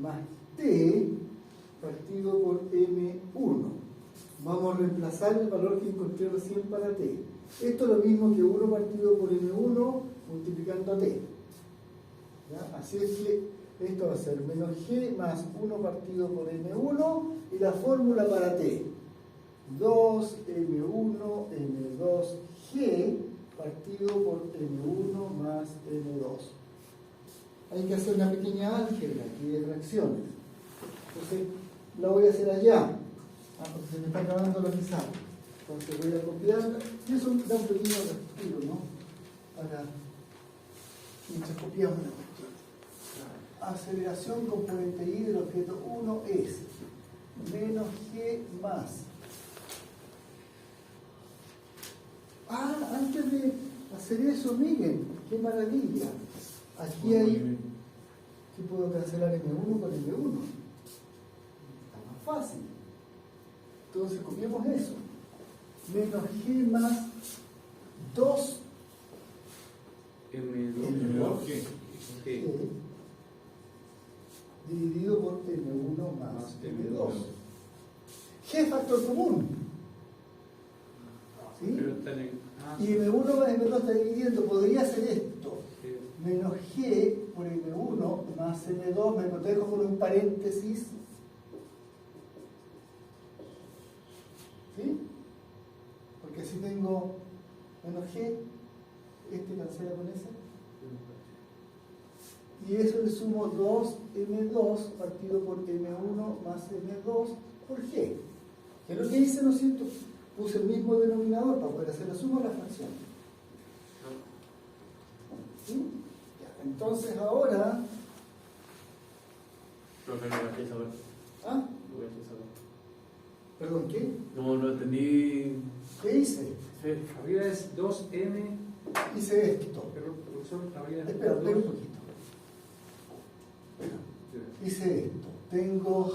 más t partido por m1. Vamos a reemplazar el valor que encontré recién para t. Esto es lo mismo que 1 partido por m1 multiplicando a t. ¿Ya? Así es que esto va a ser menos g más 1 partido por m1 y la fórmula para t. 2m1 m2g partido por m1 más m2. Hay que hacer una pequeña álgebra aquí de fracciones. Entonces, la voy a hacer allá. Porque se me está acabando la pizarra. Entonces voy a copiarla. Y eso da un pequeño respiro, ¿no? Para mientras copiamos la cuestión. Aceleración componente I del objeto 1 es menos g más. Antes de hacer eso, miren, qué maravilla. Aquí hay, ¿qué puedo cancelar M1 con M1? Está más fácil. Entonces copiemos eso. Menos g más 2 M2G dividido por M1 más M2. G es factor común. ¿Sí? Y M1 más M2 está dividiendo. Podría ser esto. Menos G por M1 más M2. Me protejo con un paréntesis. ¿Sí? Porque así tengo menos G. Este cancela con ese. Y eso le sumo 2M2 partido por M1 más M2 por G. Que es lo que hice, ¿no es cierto? Puse el mismo denominador para poder hacer la suma de la fracción. ¿Sí? Ya, entonces ahora... Profe, no me saber. ¿Ah? No voy a saber. ¿Perdón, qué? No, no entendí. ¿Qué hice? Arriba es 2m. Hice esto. Pero, profesor, arriba es Espera un poquito. Hice esto. Tengo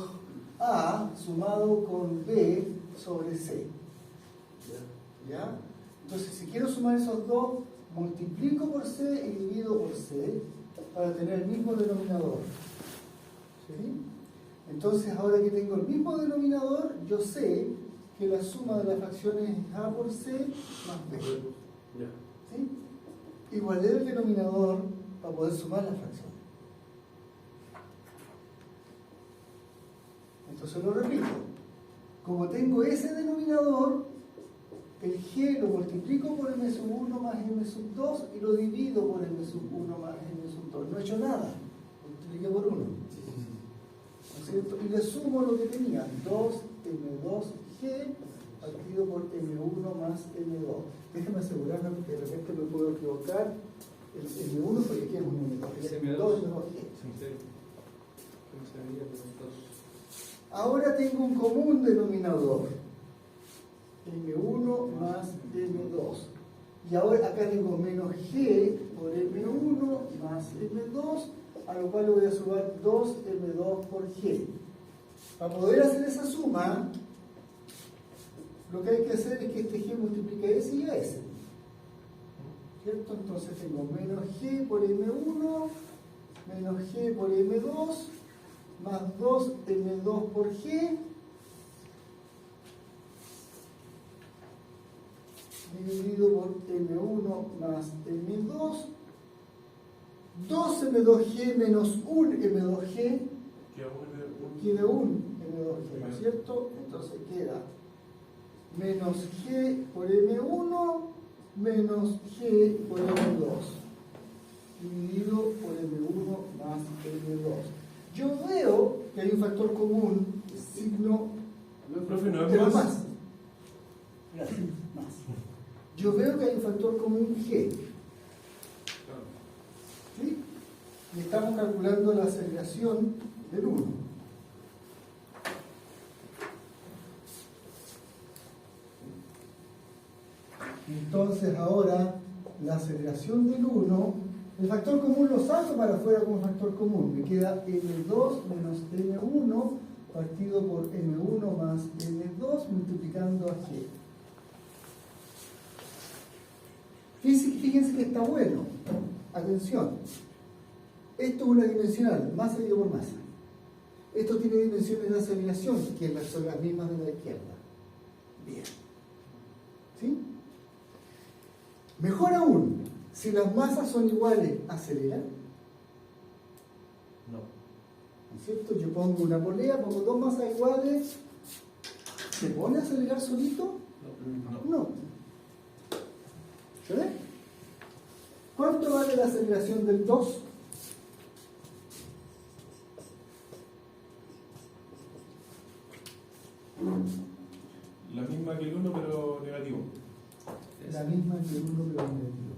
A sumado con B sobre C. ¿Ya? Entonces, si quiero sumar esos dos, multiplico por C y divido por C para tener el mismo denominador. ¿Sí? Entonces, ahora que tengo el mismo denominador, yo sé que la suma de las fracciones es A por C más B. Ya. ¿Sí? Igual es el denominador para poder sumar las fracciones. Entonces lo repito. Como tengo ese denominador, el G lo multiplico por M sub 1 más M sub 2 y lo divido por M sub 1 más M sub 2. No he hecho nada. Lo multipliqué por 1. ¿No es cierto? Y le sumo lo que tenía. 2M2G partido por M1 más M2. Déjame asegurarme porque de repente me puedo equivocar. El M1 porque aquí es un M2. Es El M2. M2 es M2G. Sí. ¿Cómo se veía? Ahora tengo un común denominador. M1 más M2. Y ahora acá tengo menos G por M1 más M2, a lo cual le voy a sumar 2M2 por G. Para poder hacer esa suma, lo que hay que hacer es que este G multiplique S y a S. ¿Cierto? Entonces tengo menos G por M1, menos G por M2, más 2M2 por G, dividido por M1 más M2, 2M2G menos 1M2G, queda 1M2G, ¿no es cierto? Entonces queda menos G por M1 menos G por M2, dividido por M1 más M2. Yo veo que hay un factor común, signo No, profe, no es pero más. más. Gracias, más. Yo veo que hay un factor común G. ¿Sí? Y estamos calculando la aceleración del 1. Entonces ahora la aceleración del 1, el factor común lo saco para afuera como factor común. Me queda M2 menos M1 partido por M1 más M2 multiplicando a G. Fíjense que está bueno. Atención. Esto es una dimensional, masa dividido por masa. Esto tiene dimensiones de aceleración, que son las mismas de la izquierda. Bien. ¿Sí? Mejor aún, si las masas son iguales, ¿aceleran? No. ¿No es cierto? Yo pongo una polea, pongo dos masas iguales. ¿Se pone a acelerar solito? No. ¿Se ve? ¿Cuánto vale la aceleración del 2? La misma que el 1, pero negativo. La misma que el 1 pero negativo.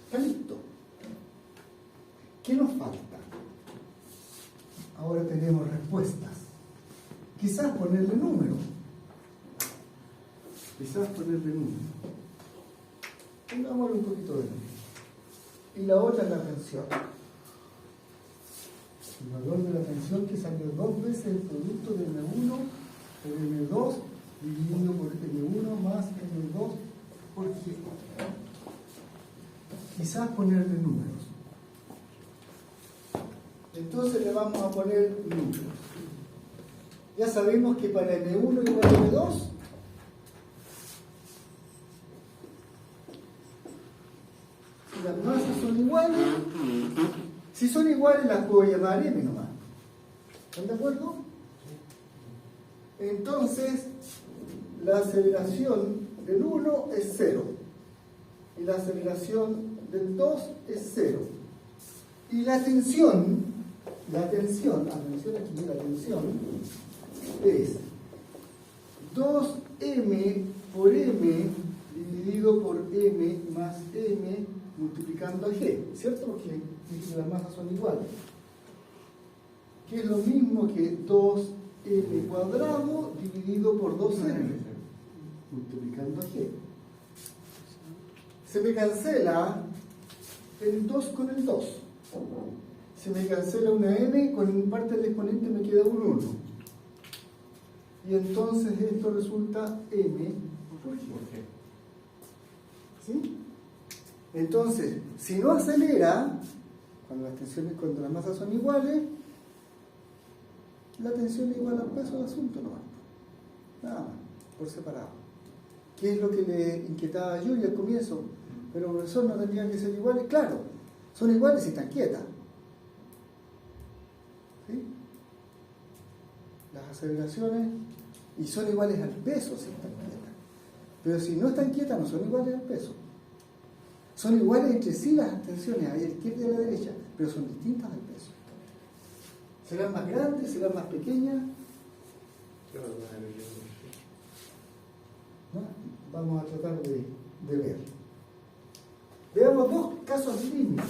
Está listo. ¿Qué nos falta? Ahora tenemos respuestas. Quizás ponerle número. Pongámosle un poquito de número. Y la otra es la tensión. El valor de la tensión que salió dos veces el producto de M1 por M2 dividido por M1 más M2 por G. Quizás ponerle números. Entonces le vamos a poner números. Ya sabemos que para M1 igual a M2, si las masas son iguales, si son iguales las puedo llamar M nomás. ¿Están de acuerdo? Entonces, la aceleración del 1 es 0. Y la aceleración del 2 es 0. Y la tensión es 2m por m dividido por m más m multiplicando a g, ¿cierto? Porque dije que las masas son iguales. Que es lo mismo que 2m cuadrado dividido por 2m multiplicando a g. Se me cancela el 2 con el 2. Se me cancela una m, con parte del exponente me queda un 1. y entonces esto resulta m por g. ¿Por qué? ¿Sí? Entonces, si no acelera, cuando las masas son iguales, la tensión es igual al peso del asunto nomás. Nada más, por separado. ¿Qué es lo que le inquietaba a Yuri al comienzo? Pero profesor, ¿no tendrían que ser iguales? Claro, son iguales si están quietas. ¿Sí? Las aceleraciones, y son iguales al peso si están quietas. Pero si no están quietas, no son iguales al peso. Son iguales entre sí las tensiones, a la izquierda y a la derecha, pero son distintas al peso. ¿Serán más grandes? ¿Serán más pequeñas? ¿No? Vamos a tratar de ver. Veamos dos casos límites.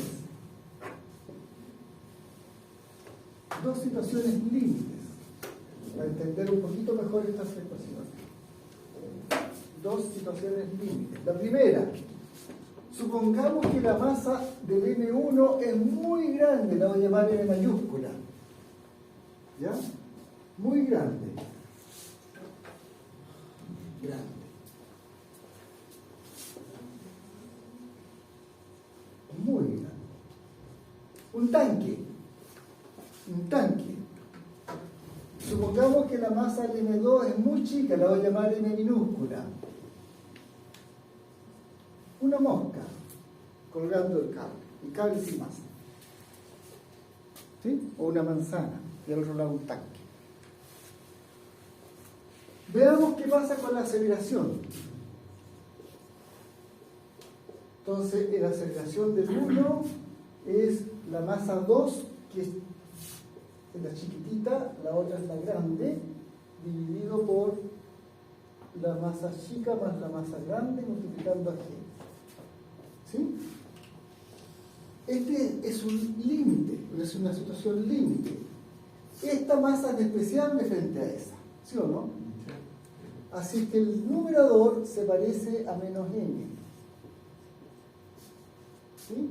Dos situaciones límites. Para entender un poquito mejor esta situación. Dos situaciones límites. La primera. Supongamos que la masa del M1 es muy grande, la voy a llamar M mayúscula. ¿Ya? Muy grande. Grande. Muy grande. Un tanque. Un tanque. Supongamos que la masa del M2 es muy chica, la voy a llamar M minúscula. Una mosca colgando el cable sin masa. ¿Sí? O una manzana, y al otro lado un tanque. Veamos qué pasa con la aceleración. Entonces, la aceleración del 1 es la masa 2, que es la chiquitita, la otra es la grande, dividido por la masa chica más la masa grande, multiplicando a g. ¿Sí? Este es un límite, es una situación límite. Esta masa es despreciable frente a esa, ¿sí o no? Así que el numerador se parece a menos m. ¿Sí?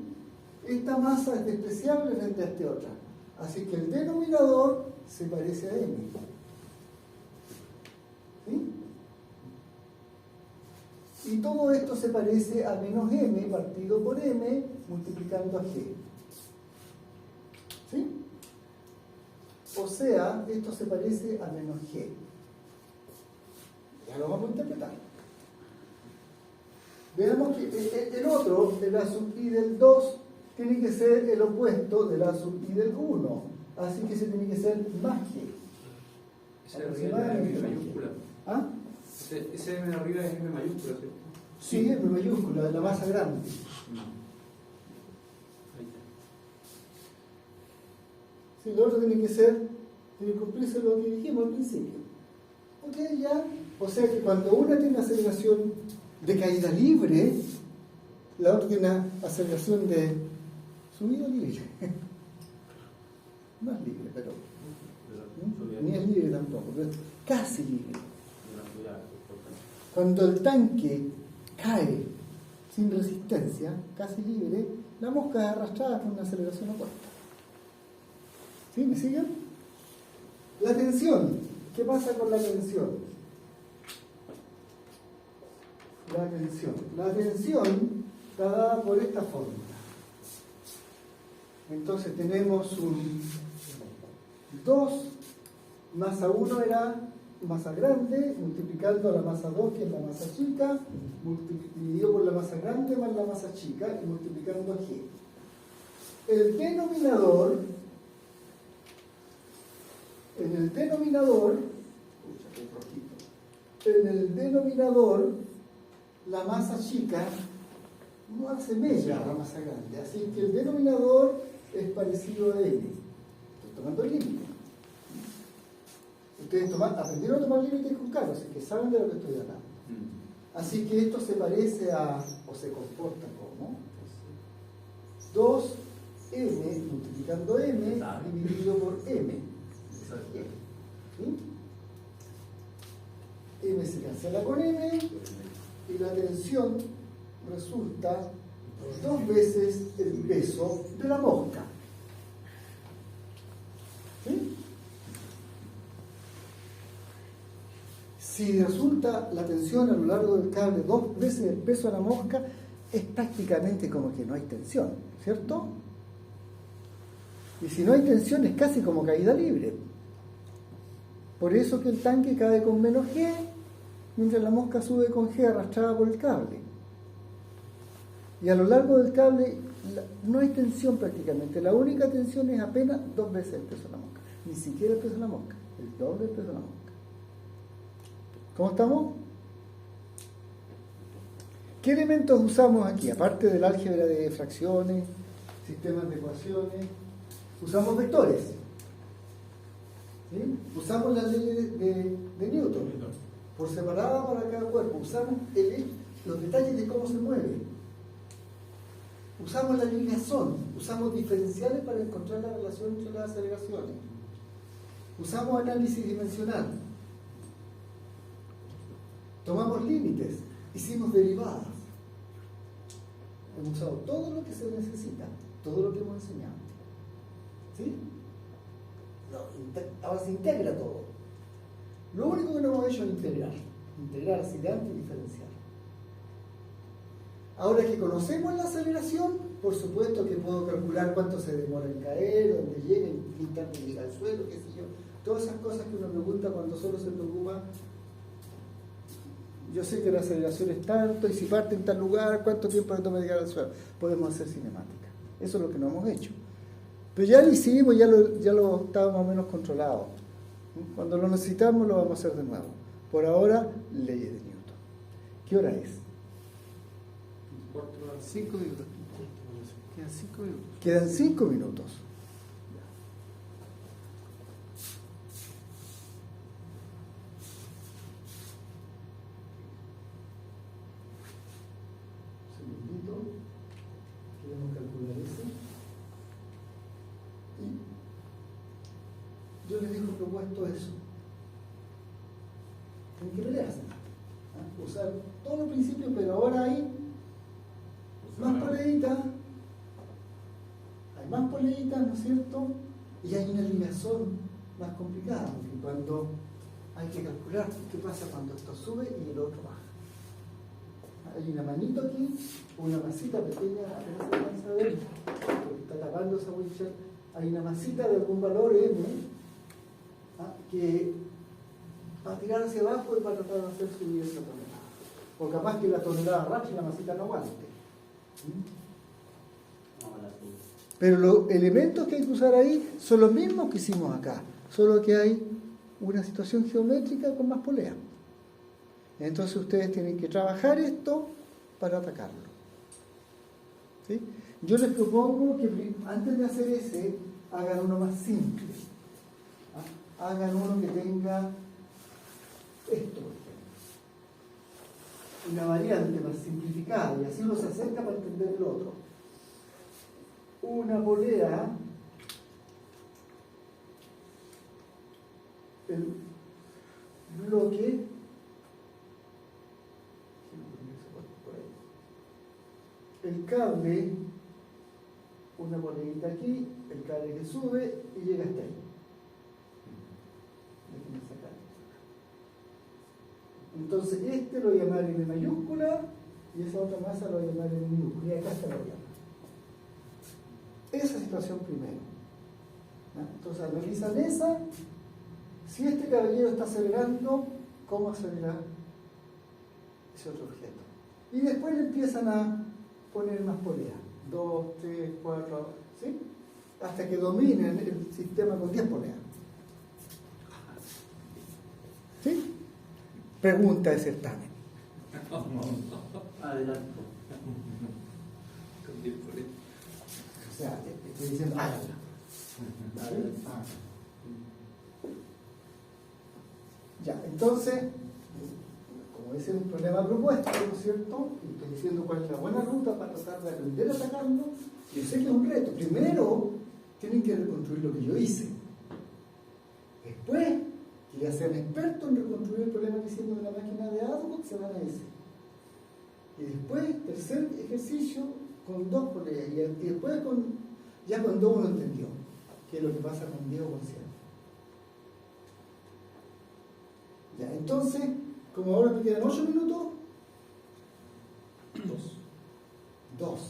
Esta masa es despreciable frente a esta otra. Así que el denominador se parece a m. ¿Sí? Y todo esto se parece a menos m partido por m multiplicando a g. ¿Sí? O sea, esto se parece a menos g. Ya lo vamos a interpretar. Veamos que el otro, el a sub i del 2, tiene que ser el opuesto del a sub i del 1. Así que se tiene que ser más g. Ese de arriba es M mayúscula. ¿Ah? Ese M de arriba es M mayúscula, ¿cierto? Sí, M mayúscula, de la masa grande. Ahí está. Sí, lo otro tiene que cumplirse lo que dijimos al principio. Ok, ya. O sea que cuando una tiene una aceleración de caída libre, la otra tiene una aceleración de subida libre. No es libre, pero ni es libre tampoco, pero es casi libre. Cuando el tanque cae sin resistencia, casi libre, la mosca es arrastrada con una aceleración opuesta. ¿Sí? ¿Me siguen? La tensión. ¿Qué pasa con la tensión? La tensión está dada por esta fórmula. Entonces tenemos un 2, masa 1 era masa grande, multiplicando a la masa 2, que es la masa chica, dividido por la masa grande más la masa chica, y multiplicando a g. El denominador, en el denominador, la masa chica no hace mella a la masa grande, así que el denominador es parecido a n. Estoy tomando el límite. Ustedes aprendieron a tomar límites con Carlos, así que saben de lo que estoy hablando. Así que esto se parece a, o se comporta como 2m multiplicando m dividido por m. ¿Sí? M se cancela con m y la tensión resulta 2 veces el peso de la mosca. ¿Sí? Si resulta la tensión a lo largo del cable 2 veces el peso de la mosca, es prácticamente como que no hay tensión, ¿cierto? Y si no hay tensión es casi como caída libre. Por eso que el tanque cae con menos G, mientras la mosca sube con G arrastrada por el cable. Y a lo largo del cable no hay tensión prácticamente. La única tensión es apenas 2 veces el peso de la mosca. Ni siquiera el peso de la mosca, el doble del peso de la mosca. ¿Cómo estamos? ¿Qué elementos usamos aquí? Aparte del álgebra de fracciones, sistemas de ecuaciones, usamos vectores. ¿Sí? Usamos la ley de Newton, por separada para cada cuerpo. Usamos los detalles de cómo se mueve. Usamos la ligazón, usamos diferenciales para encontrar la relación entre las aceleraciones. Usamos análisis dimensional. Tomamos límites, hicimos derivadas. Hemos usado todo lo que se necesita, todo lo que hemos enseñado. ¿Sí? Ahora se integra todo. Lo único que no hemos hecho es integrar así de antes y diferenciar. Ahora que conocemos la aceleración, por supuesto que puedo calcular cuánto se demora en caer, dónde llega, en qué instante llega al suelo, qué sé yo. Todas esas cosas que uno pregunta cuando solo se preocupa. Yo sé que la aceleración es tanto, y si parte en tal lugar, cuánto tiempo le toma llegar al suelo. Podemos hacer cinemática. Eso es lo que no hemos hecho. Pero ya lo hicimos, ya lo estaba más o menos controlado. Cuando lo necesitamos lo vamos a hacer de nuevo. Por ahora, leyes de Newton. ¿Qué hora es? 5 minutos. Quedan 5 minutos. Quedan 5 minutos. Queremos calcular eso. Y yo les dejo propuesto eso. Tienen que pelearse. Usar todos los principios, pero ahora hay más poleitas. Hay más poleitas, ¿no es cierto? Y hay una ligazón más complicada, porque cuando hay que calcular qué pasa cuando esto sube y el otro baja. Hay una manito aquí, una masita pequeña, apenas se alcanza a ver, porque está tapando esa windshield. Hay una masita de algún valor M que va a tirar hacia abajo y va a tratar de hacer subir esa tonelada. O capaz que la tonelada rache y la masita no aguante. Pero los elementos que hay que usar ahí son los mismos que hicimos acá, solo que hay una situación geométrica con más polea. Entonces ustedes tienen que trabajar esto para atacarlo. ¿Sí? Yo les propongo que antes de hacer ese, hagan uno más simple. Hagan uno que tenga esto, por ejemplo. Una variante más simplificada, y así uno se acerca para entender el otro. Una polea, el bloque, el cable, una poleita aquí, el cable que sube y llega hasta ahí. Entonces este lo voy a llamar M mayúscula y esa otra masa lo voy a llamar M minúscula, y acá está la llama. Esa situación primero. Entonces analizan esa. Si este caballero está acelerando, ¿cómo acelerar ese otro objeto? Y después le empiezan a poner más polea. 2, 3, 4, ¿sí? Hasta que dominen el sistema con 10 poleas. ¿Sí? Pregunta de certamen. Adelante. O sea, estoy diciendo, háganla. ¿Vale? Ya, entonces, como ese es un problema propuesto, ¿no es cierto? Y estoy diciendo cuál es la buena ruta para tratar de aprender a atacarlo. Yo sé que es un reto. Primero, tienen que reconstruir lo que yo hice. Después, que ya sean expertos en reconstruir el problema que hicimos de la máquina de Adwood, se van a ese. Y después, tercer ejercicio, con 2 poleas. Y después, ya cuando uno entendió qué es lo que pasa con Diego Concierto. Ya, entonces, Como ahora me quedan 8 minutos, 2.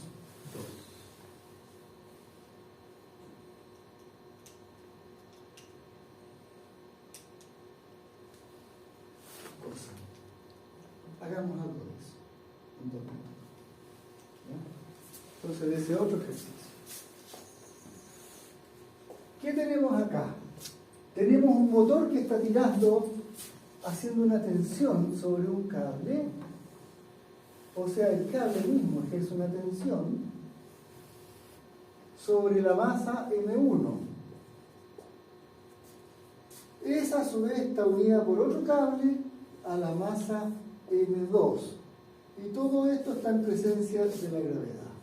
Hagamos algo de eso. En 2 minutos. ¿Ya? Entonces, ese otro ejercicio. ¿Qué tenemos acá? Tenemos un motor que está tirando, haciendo una tensión sobre un cable. O sea, el cable mismo ejerce una tensión sobre la masa M1. Esa a su vez está unida por otro cable a la masa M2. Y todo esto está en presencia de la gravedad.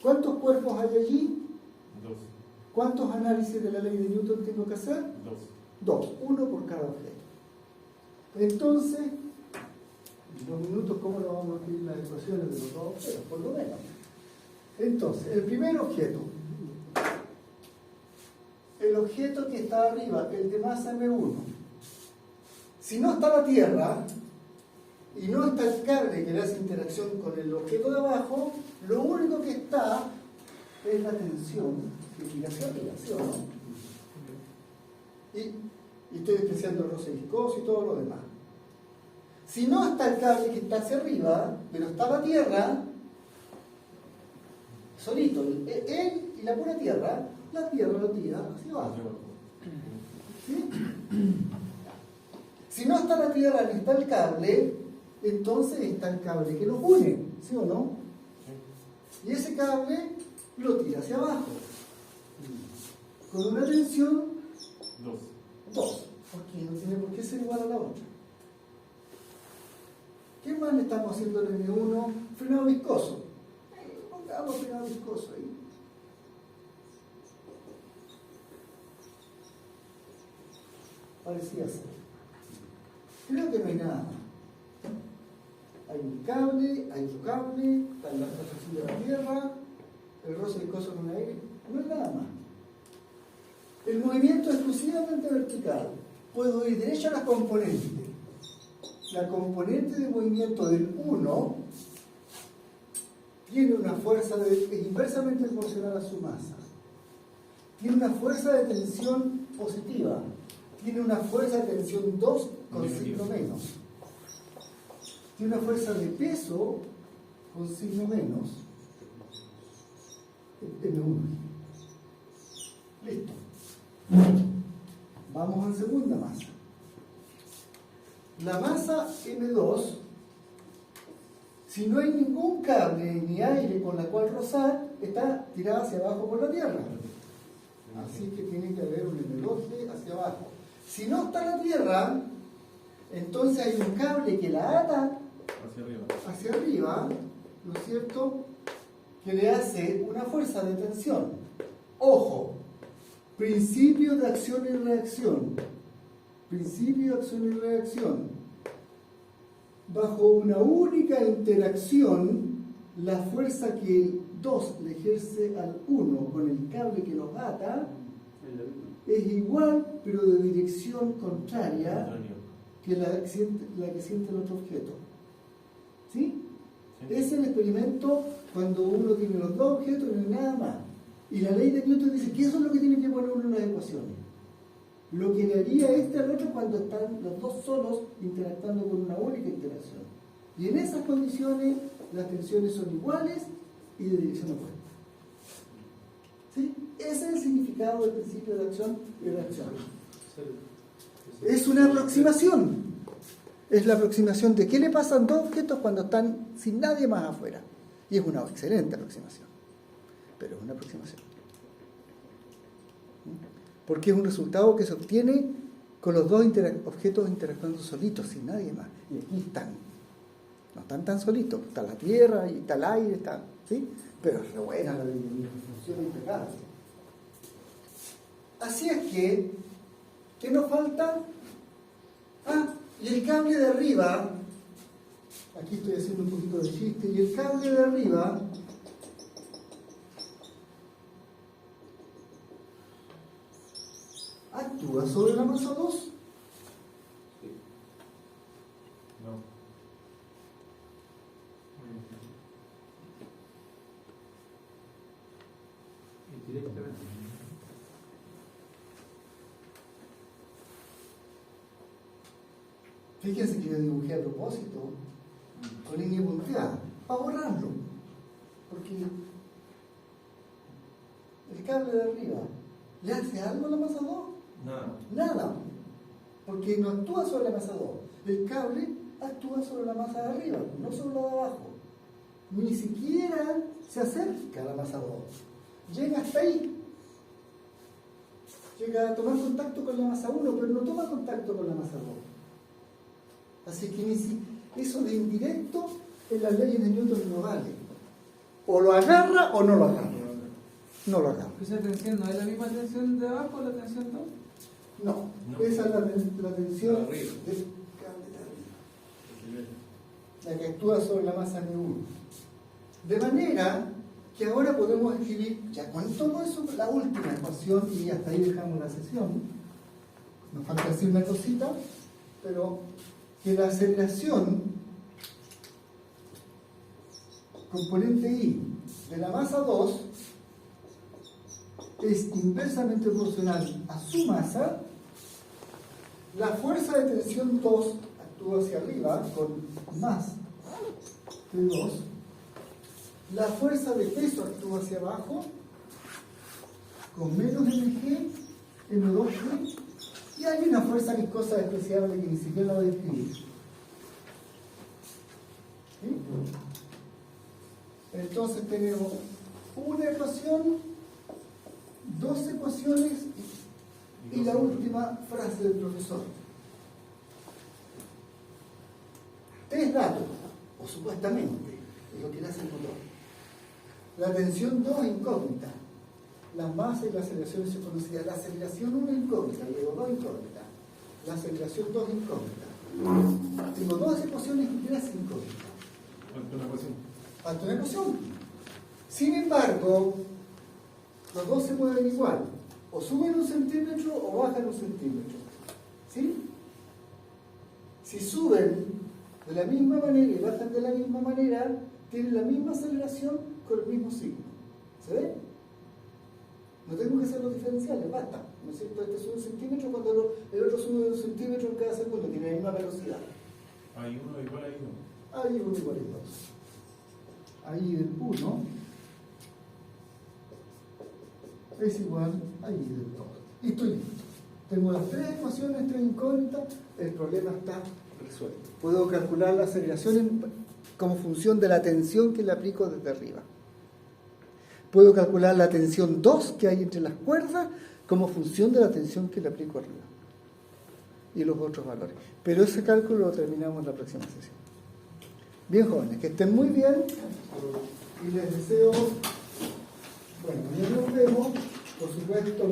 ¿Cuántos cuerpos hay allí? 2. ¿Cuántos análisis de la ley de Newton tengo que hacer? 2. Uno por cada objeto. Entonces, en 2 minutos, ¿cómo nos vamos a escribir las ecuaciones de los 2 objetos? Por lo menos. Entonces, el primer objeto. El objeto que está arriba, el de masa M1. Si no está la Tierra y no está el cable que le hace interacción con el objeto de abajo, lo único que está es la tensión que tira hacia arriba, ¿sí o no? Y estoy despreciando el roce viscoso y todo lo demás. Si no está el cable que está hacia arriba, pero está la Tierra, solito, él y la pura Tierra, la Tierra lo tira hacia abajo. ¿Sí? Si no está la Tierra ni está el cable, entonces está el cable que los une, ¿sí o no? Y ese cable lo tira hacia abajo. Con una tensión 2. Porque no tiene por qué ser igual a la otra. ¿Qué más le estamos haciendo al M1? Frenado viscoso. Pongamos frenado viscoso ahí. Parecía ser. Creo que no hay nada más. Hay un cable, hay otro cable, está la atracción de la Tierra, el roce viscoso con el aire. No es nada más. El movimiento es exclusivamente vertical. Puedo ir derecho a la componente. La componente de movimiento del 1 tiene una fuerza es inversamente proporcional a su masa. Tiene una fuerza de tensión positiva. Tiene una fuerza de tensión 2 con signo menos. Tiene una fuerza de peso con signo menos. M1. Listo. Vamos a segunda masa. La masa M2, si no hay ningún cable ni aire con la cual rozar, está tirada hacia abajo por la Tierra. Así que tiene que haber un M2 hacia abajo. Si no está la Tierra, entonces hay un cable que la ata hacia arriba, ¿no es cierto?, que le hace una fuerza de tensión. Ojo, principio de acción y reacción. Principio de acción y reacción. Bajo una única interacción, la fuerza que el 2 le ejerce al 1 con el cable que los ata es igual, pero de dirección contraria que la que siente el otro objeto. ¿Sí? Es el experimento cuando uno tiene los dos objetos y no hay nada más. Y la ley de Newton dice que eso es lo que tiene que poner uno en las ecuaciones. Lo que le haría este al otro cuando están los dos solos interactuando con una única interacción. Y en esas condiciones las tensiones son iguales y de dirección opuesta. ¿Sí? Ese es el significado del principio de acción y reacción. Es una aproximación. Es la aproximación de qué le pasa a dos objetos cuando están sin nadie más afuera. Y es una excelente aproximación. Pero es una aproximación. Porque es un resultado que se obtiene con los dos objetos interactuando solitos, sin nadie más. Y aquí están. No están tan solitos. Está la Tierra y está el aire, ¿sí? Pero es re buena la ley, funciona impecable. Así es que, ¿qué nos falta? Y el cable de arriba, aquí estoy haciendo un poquito de chiste, y el cable de arriba actúa sobre la masa 2. Fíjense que yo dibujé a propósito con línea punteada para borrarlo, porque el cable de arriba le hace algo a la masa 2, nada, porque no actúa sobre la masa 2, el cable actúa sobre la masa de arriba, no sobre la de abajo, ni siquiera se acerca a la masa 2, llega hasta ahí, llega a tomar contacto con la masa 1, pero no toma contacto con la masa 2. Así que eso de indirecto en las leyes de Newton no vale. O lo agarra o no lo agarra. No lo agarra. ¿Esa tensión no es la misma tensión de abajo o la tensión 2? No, esa es la tensión Arriba. del cable de arriba. La que actúa sobre la masa M1. De manera que ahora podemos escribir, ya con todo eso, la última ecuación, y hasta ahí dejamos la sesión. Nos falta decir una cosita, pero que la aceleración componente I de la masa 2 es inversamente proporcional a su masa. La fuerza de tensión 2 actúa hacia arriba con más T2. La fuerza de peso actúa hacia abajo con menos mg, m2g, y hay una fuerza viscosa despreciable que ni siquiera la voy a escribir. ¿Sí? Entonces tenemos una ecuación, dos ecuaciones y la última frase del profesor. Tres datos, o supuestamente, es lo que le hace el motor. La tensión 2 incógnita, la masa y la aceleración es conocida. La aceleración 1 incógnita, luego 2 incógnita. La aceleración 2 incógnita. Tengo dos ecuaciones y tres incógnitas. Falta una ecuación. Falta una ecuación. Sin embargo, los dos se mueven igual. O suben 1 centímetro o bajan 1 centímetro. ¿Sí? Si suben de la misma manera y bajan de la misma manera, tienen la misma aceleración con el mismo signo. ¿Se ve? No tengo que hacer los diferenciales, basta. ¿No es cierto? Este sube 1 centímetro cuando el otro sube 1 centímetro en cada segundo, tiene la misma velocidad. Hay uno igual a uno. Ahí 1 igual a 2. Ahí del 1 es igual a I del 2. Y estoy listo. Tengo las tres ecuaciones, tres incógnitas, el problema está resuelto. Puedo calcular la aceleración como función de la tensión que le aplico desde arriba. Puedo calcular la tensión 2 que hay entre las cuerdas como función de la tensión que le aplico arriba. Y los otros valores. Pero ese cálculo lo terminamos en la próxima sesión. Bien, jóvenes, que estén muy bien. Y les deseo, bueno, ya nos vemos, por supuesto.